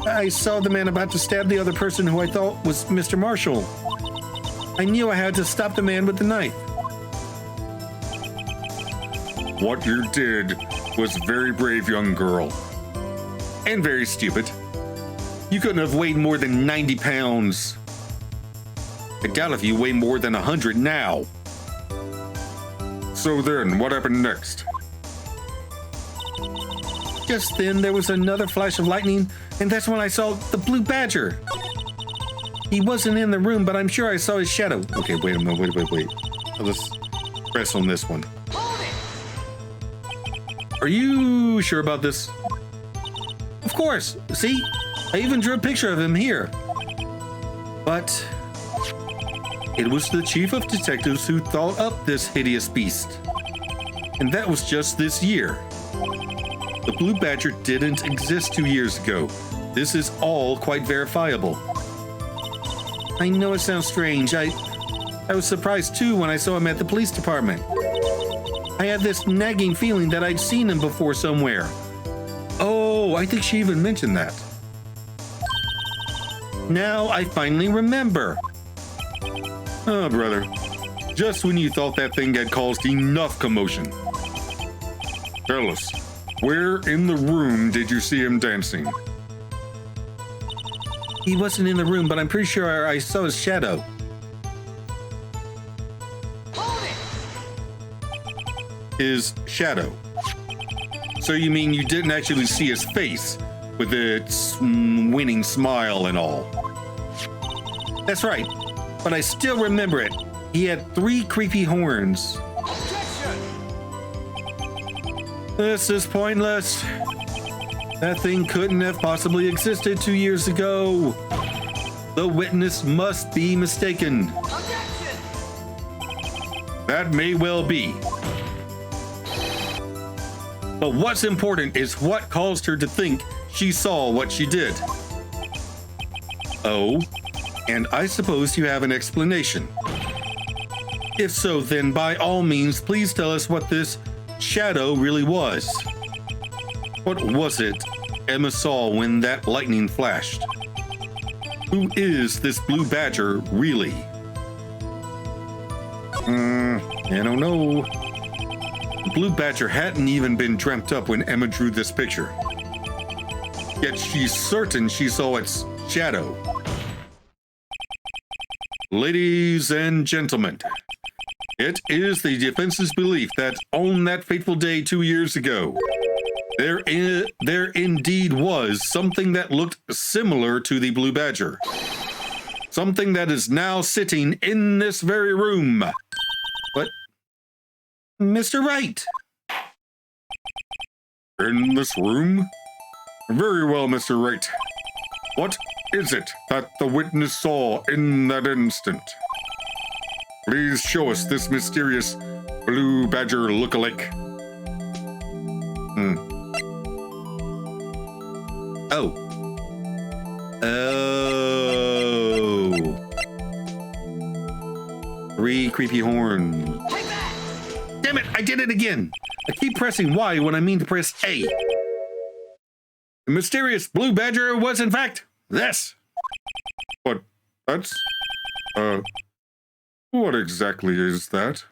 I saw the man about to stab the other person who I thought was Mr. Marshall. I knew I had to stop the man with the knife. What you did was very brave, young girl. And very stupid. You couldn't have weighed more than 90 pounds. I doubt if you weigh more than 100 now. So then, what happened next? Just then, there was another flash of lightning, and that's when I saw the blue badger. He wasn't in the room, but I'm sure I saw his shadow. Okay, wait a minute, wait. Let's press on this one. Are you sure about this? Of course. See? I even drew a picture of him here. But it was the chief of detectives who thought up this hideous beast. And that was just this year. The blue badger didn't exist 2 years ago. This is all quite verifiable. I know it sounds strange. I was surprised too when I saw him at the police department. I had this nagging feeling that I'd seen him before somewhere. Oh, I think she even mentioned that. Now I finally remember. Oh, brother. Just when you thought that thing had caused enough commotion. Tell us, where in the room did you see him dancing? He wasn't in the room, but I'm pretty sure I saw his shadow. His shadow. So you mean you didn't actually see his face with its winning smile and all? That's right, but I still remember it. He had 3 creepy horns. Objection! This is pointless. That thing couldn't have possibly existed 2 years ago. The witness must be mistaken. Objection! That may well be. But what's important is what caused her to think she saw what she did. Oh, and I suppose you have an explanation. If so, then by all means, please tell us what this shadow really was. What was it Emma saw when that lightning flashed? Who is this blue badger really? I don't know. The blue badger hadn't even been dreamt up when Emma drew this picture. Yet she's certain she saw its shadow. Ladies and gentlemen, it is the defense's belief that on that fateful day 2 years ago, there indeed was something that looked similar to the Blue Badger. Something that is now sitting in this very room. But, Mr. Wright. In this room? Very well, Mr. Wright. What is it that the witness saw in that instant? Please show us this mysterious Blue Badger look-alike. Oh. Three creepy horns. Damn it, I did it again. I keep pressing Y when I mean to press A. The mysterious Blue Badger was in fact this. But that's... what exactly is that?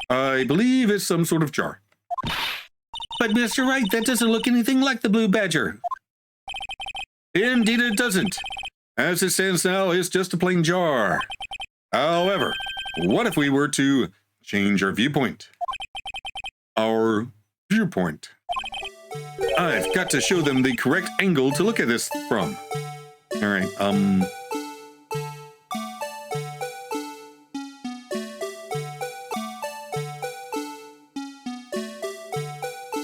I believe it's some sort of jar. But Mr. Wright, that doesn't look anything like the Blue Badger. Indeed it doesn't. As it stands now, it's just a plain jar. However, what if we were to change our viewpoint? Our viewpoint. I've got to show them the correct angle to look at this from. All right,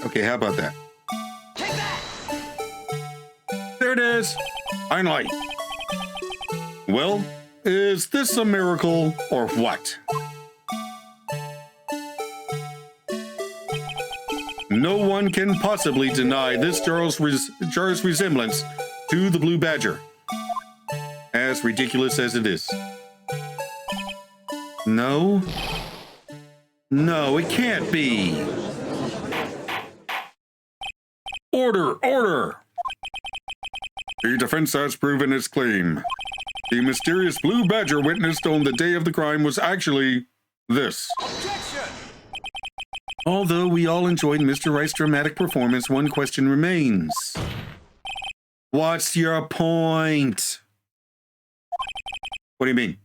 okay, how about that? There it is. Finally. Well, is this a miracle or what? No one can possibly deny this jar's resemblance to the Blue Badger, as ridiculous as it is. No. No, it can't be. Order! Order! The defense has proven its claim. The mysterious Blue Badger witnessed on the day of the crime was actually this. Objection! Although we all enjoyed Mr. Wright's dramatic performance, one question remains. What's your point? What do you mean?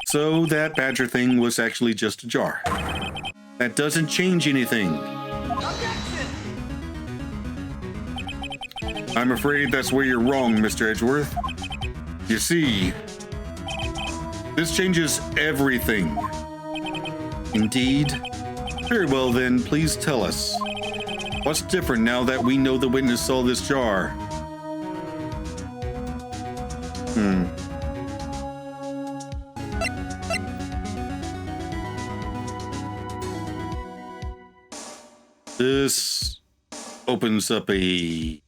So that Badger thing was actually just a jar. That doesn't change anything. Objection! I'm afraid that's where you're wrong, Mr. Edgeworth. You see, this changes everything. Indeed? Very well then, please tell us. What's different now that we know the witness saw this jar? This opens up a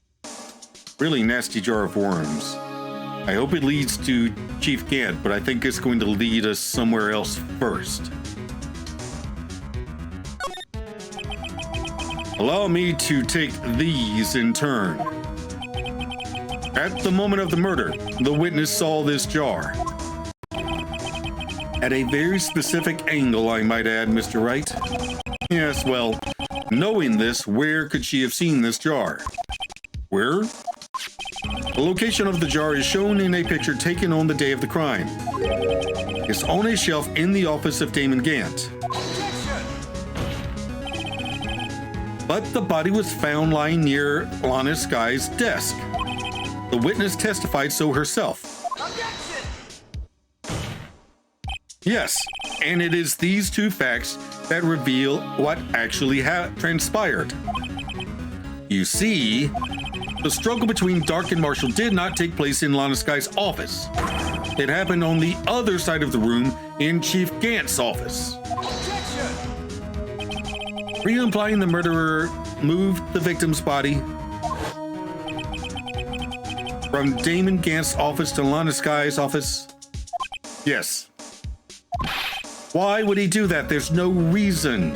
really nasty jar of worms. I hope it leads to Chief Gant, but I think it's going to lead us somewhere else first. Allow me to take these in turn. At the moment of the murder, the witness saw this jar. At a very specific angle, I might add, Mr. Wright. Yes, well, knowing this, where could she have seen this jar? Where? The location of the jar is shown in a picture taken on the day of the crime. It's on a shelf in the office of Damon Gant. But the body was found lying near Lana Sky's desk. The witness testified so herself. Objection! Yes, and it is these two facts that reveal what actually transpired. You see, the struggle between Dark and Marshall did not take place in Lana Sky's office. It happened on the other side of the room in Chief Gant's office. Re-implying the murderer moved the victim's body from Damon Gant's office to Lana Sky's office? Yes. Why would he do that? There's no reason.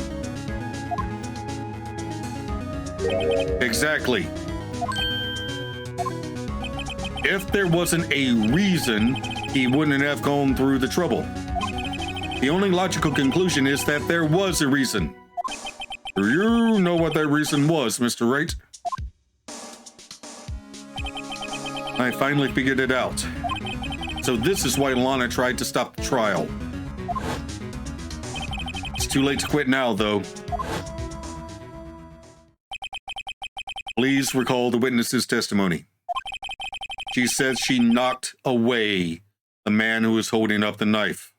Exactly. If there wasn't a reason, he wouldn't have gone through the trouble. The only logical conclusion is that there was a reason. Do you know what that reason was, Mr. Wright? I finally figured it out. So this is why Lana tried to stop the trial. It's too late to quit now, though. Please recall the witness's testimony. She said she knocked away the man who was holding up the knife.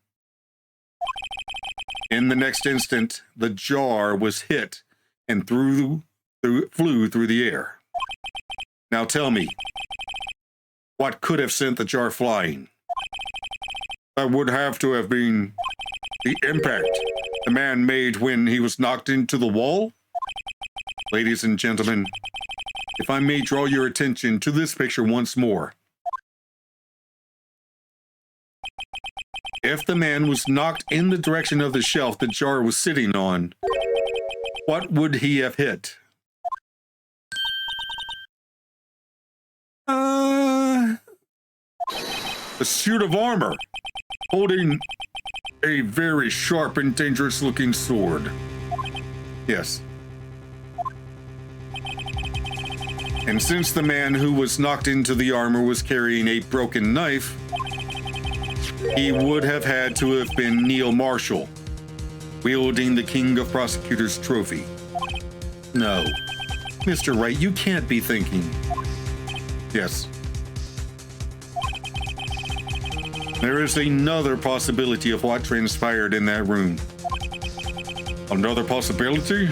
In the next instant, the jar was hit and flew through the air. Now tell me, what could have sent the jar flying? That would have to have been the impact the man made when he was knocked into the wall? Ladies and gentlemen, if I may draw your attention to this picture once more. If the man was knocked in the direction of the shelf the jar was sitting on, what would he have hit? A suit of armor, holding a very sharp and dangerous looking sword. Yes. And since the man who was knocked into the armor was carrying a broken knife, he would have had to have been Neil Marshall, wielding the King of Prosecutors trophy. No, Mr. Wright, you can't be thinking. Yes. There is another possibility of what transpired in that room. Another possibility?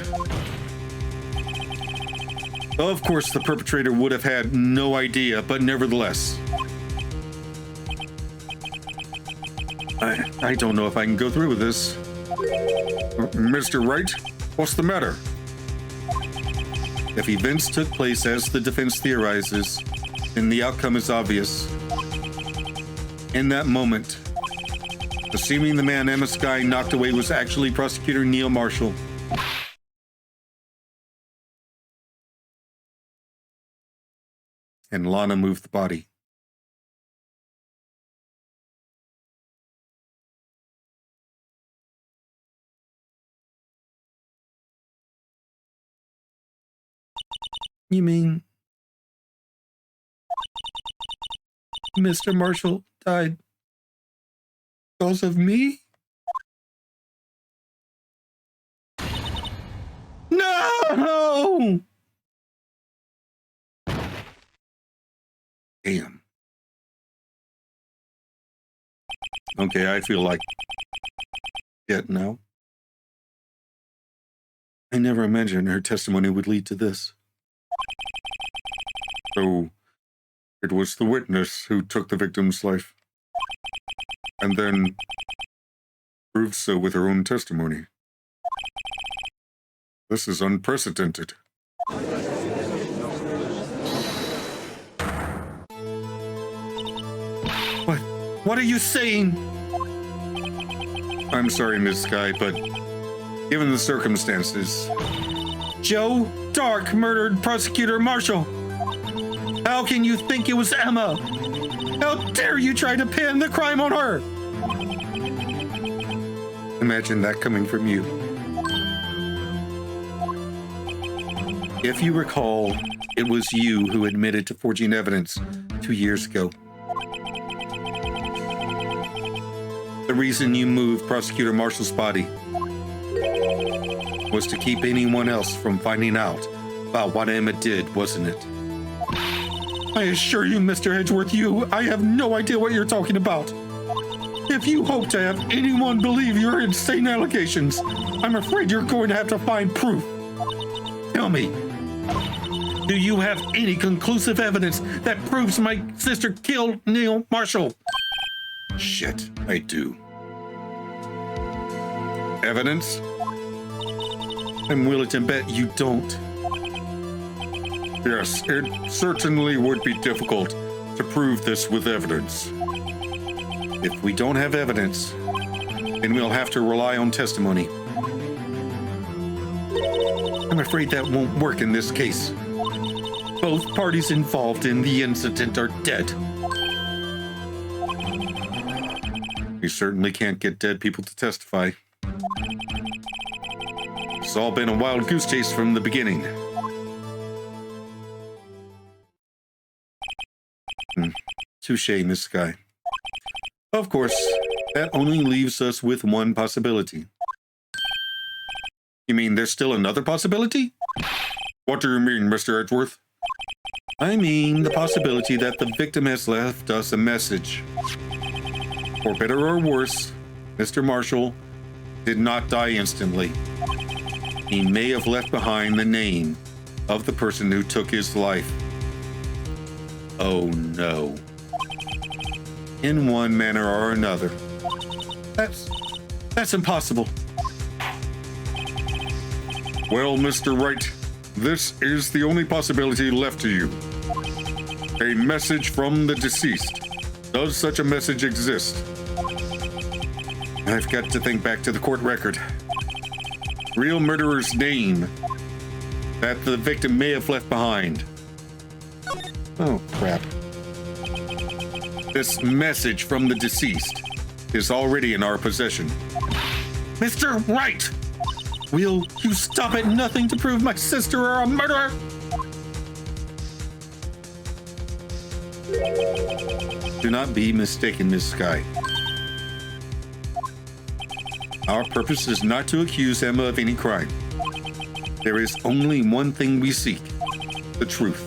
Of course, the perpetrator would have had no idea, but nevertheless. I don't know if I can go through with this. Mr. Wright, what's the matter? If events took place as the defense theorizes, then the outcome is obvious. In that moment, assuming the man Emma Skye knocked away was actually Prosecutor Neil Marshall. And Lana moved the body. You mean Mr. Marshall died because of me? No! Damn. Okay, I feel like it now. I never imagined her testimony would lead to this. So, it was the witness who took the victim's life, and then proved so with her own testimony. This is unprecedented. What are you saying? I'm sorry, Miss Skye, but given the circumstances, Joe Dark murdered Prosecutor Marshall. How can you think it was Emma? How dare you try to pin the crime on her? Imagine that coming from you. If you recall, it was you who admitted to forging evidence 2 years ago. The reason you moved Prosecutor Marshall's body was to keep anyone else from finding out about what Emma did, wasn't it? I assure you, Mr. Edgeworth, I have no idea what you're talking about. If you hope to have anyone believe your insane allegations, I'm afraid you're going to have to find proof. Tell me, do you have any conclusive evidence that proves my sister killed Neil Marshall? Shit, I do. Evidence? I'm willing to bet you don't. Yes, it certainly would be difficult to prove this with evidence. If we don't have evidence, then we'll have to rely on testimony. I'm afraid that won't work in this case. Both parties involved in the incident are dead. We certainly can't get dead people to testify. It's all been a wild goose chase from the beginning. Touché, Miss Skye. Of course, that only leaves us with one possibility. You mean there's still another possibility? What do you mean, Mr. Edgeworth? I mean the possibility that the victim has left us a message. For better or worse, Mr. Marshall did not die instantly. He may have left behind the name of the person who took his life. Oh no. In one manner or another. That's impossible. Well, Mr. Wright, this is the only possibility left to you. A message from the deceased. Does such a message exist? I've got to think back to the court record. Real murderer's name that the victim may have left behind. Oh, crap. This message from the deceased is already in our possession. Mr. Wright! Will you stop at nothing to prove my sister are a murderer? Do not be mistaken, Miss Skye. Our purpose is not to accuse Emma of any crime. There is only one thing we seek, the truth.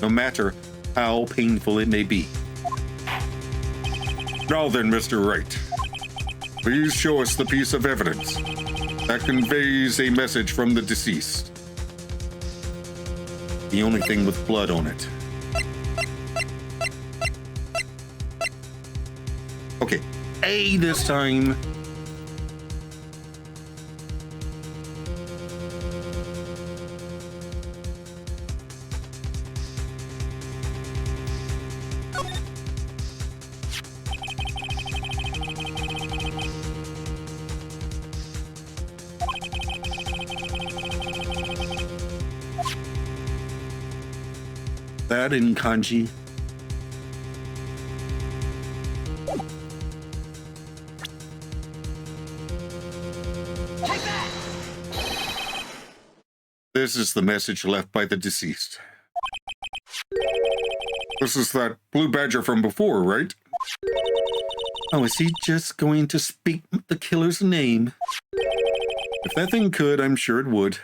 No matter how painful it may be. Now then, Mr. Wright, please show us the piece of evidence that conveys a message from the deceased. The only thing with blood on it. Okay, A this time. That in kanji. Take that! This is the message left by the deceased. This is that blue badger from before, right? Oh, is he just going to speak the killer's name? If that thing could, I'm sure it would.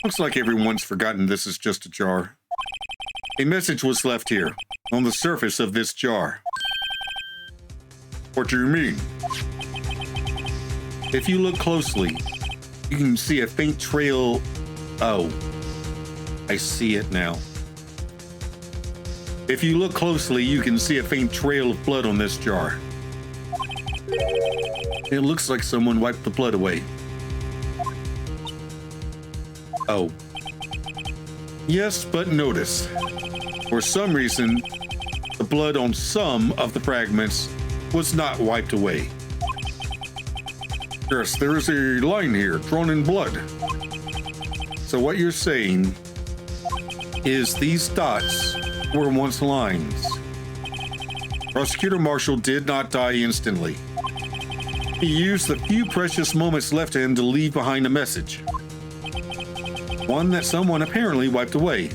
Looks like everyone's forgotten this is just a jar. A message was left here, on the surface of this jar. What do you mean? If you look closely, you can see a faint trail. Oh, I see it now. If you look closely, you can see a faint trail of blood on this jar. It looks like someone wiped the blood away. Oh. Yes, but notice. For some reason, the blood on some of the fragments was not wiped away. Yes, there is a line here, drawn in blood. So what you're saying is these dots were once lines. Prosecutor Marshall did not die instantly. He used the few precious moments left to him to leave behind a message. One that someone apparently wiped away.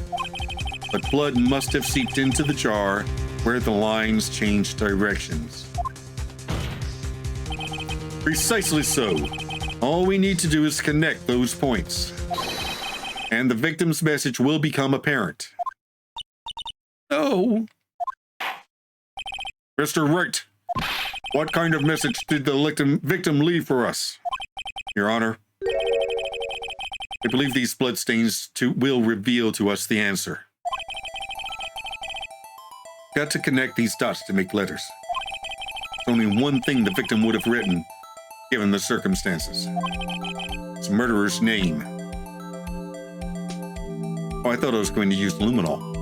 But blood must have seeped into the jar where the lines changed directions. Precisely so. All we need to do is connect those points. And the victim's message will become apparent. Oh. Mr. Wright, what kind of message did the victim leave for us? Your Honor, I believe these bloodstains will reveal to us the answer. Got to connect these dots to make letters. There's only one thing the victim would have written, given the circumstances. It's murderer's name. Oh, I thought I was going to use luminol.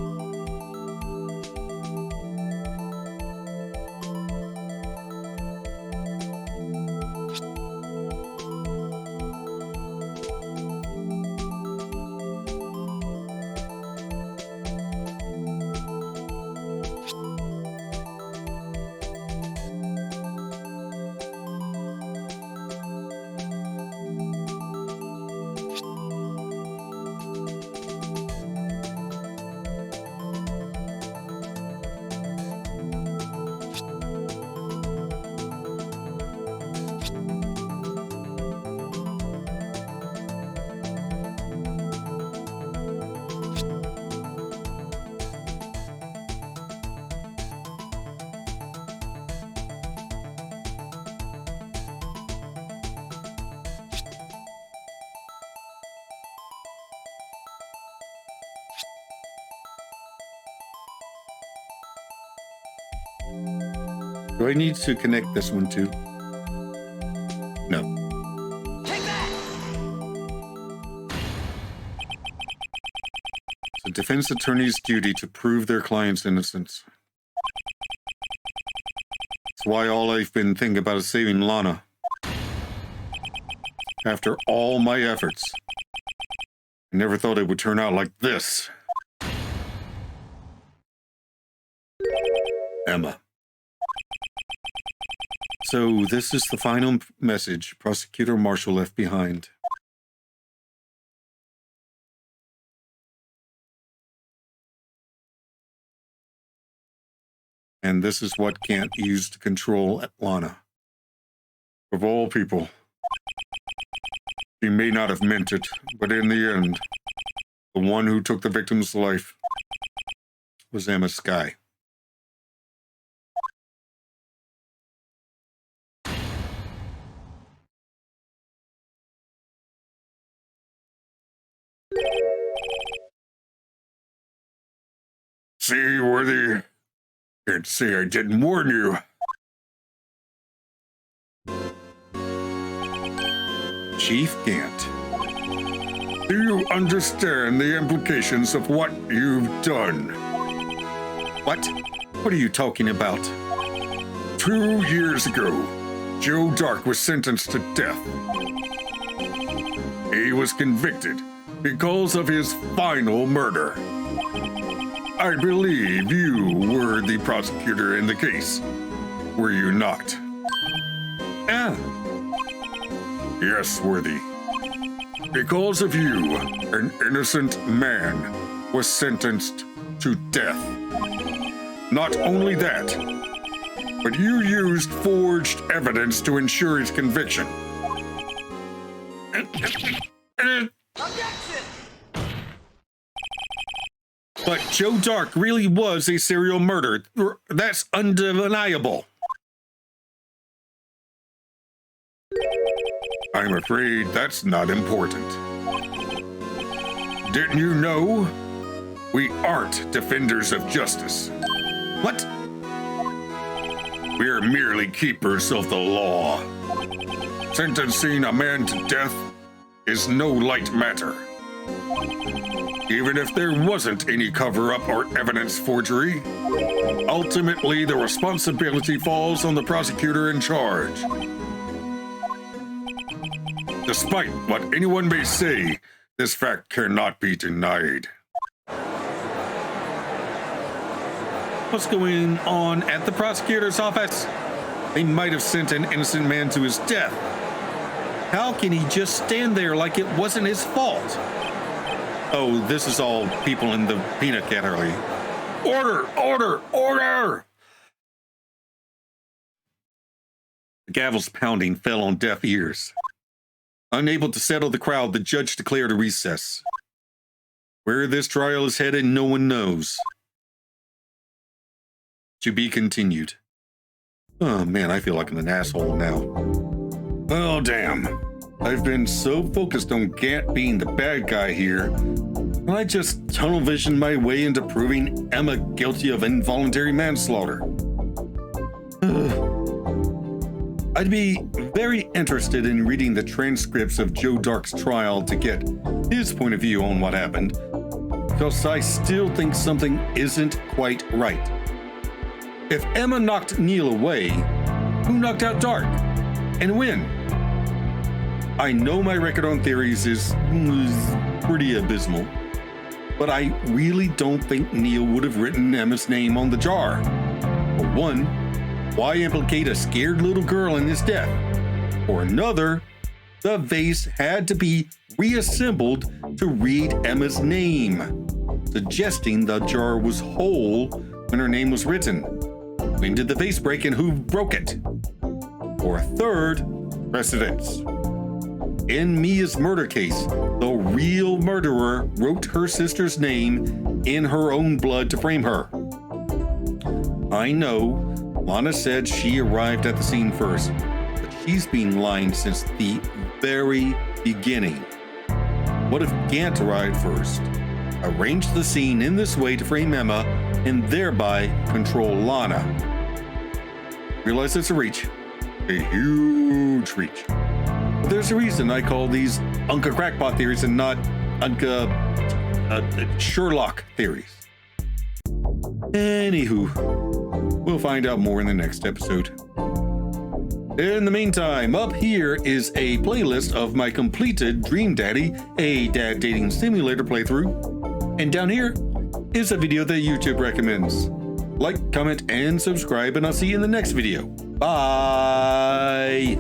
Do I need to connect this one too? No. Take that! It's a defense attorney's duty to prove their client's innocence. That's why all I've been thinking about is saving Lana. After all my efforts, I never thought it would turn out like this. Emma. So this is the final message Prosecutor Marshall left behind. And this is what Gant used to control Lana. Of all people, he may not have meant it, but in the end, the one who took the victim's life was Emma Skye. See, Worthy, can't say I didn't warn you. Chief Gant, do you understand the implications of what you've done? What? What are you talking about? 2 years ago, Joe Dark was sentenced to death. He was convicted because of his final murder. I believe you were the prosecutor in the case, were you not? Yes, Worthy. Because of you, an innocent man was sentenced to death. Not only that, but you used forged evidence to ensure his conviction. Objection! But Joe Dark really was a serial murderer. That's undeniable. I'm afraid that's not important. Didn't you know? We aren't defenders of justice. What? We're merely keepers of the law. Sentencing a man to death is no light matter. Even if there wasn't any cover-up or evidence forgery, ultimately the responsibility falls on the prosecutor in charge. Despite what anyone may say, this fact cannot be denied. What's going on at the prosecutor's office? They might have sent an innocent man to his death. How can he just stand there like it wasn't his fault? Oh, this is all people in the peanut gallery. Order! Order! Order! The gavel's pounding fell on deaf ears. Unable to settle the crowd, the judge declared a recess. Where this trial is headed, no one knows. To be continued. Oh man, I feel like I'm an asshole now. Oh damn. I've been so focused on Gant being the bad guy here, I just tunnel visioned my way into proving Emma guilty of involuntary manslaughter. I'd be very interested in reading the transcripts of Joe Dark's trial to get his point of view on what happened, because I still think something isn't quite right. If Emma knocked Neil away, who knocked out Dark? And when? I know my record on theories is pretty abysmal, but I really don't think Neil would have written Emma's name on the jar. For one, why implicate a scared little girl in his death? For another, the vase had to be reassembled to read Emma's name, suggesting the jar was whole when her name was written. When did the vase break and who broke it? For a third, precedence. In Mia's murder case, the real murderer wrote her sister's name in her own blood to frame her. I know Lana said she arrived at the scene first, but she's been lying since the very beginning. What if Gant arrived first, arranged the scene in this way to frame Emma, and thereby control Lana? Realize it's a reach. A huge reach. But there's a reason I call these Unca crackpot theories and not Unca Sherlock theories. Anywho, we'll find out more in the next episode. In the meantime, up here is a playlist of my completed Dream Daddy, a dad dating simulator playthrough. And down here is a video that YouTube recommends. Like, comment, and subscribe, and I'll see you in the next video. Bye!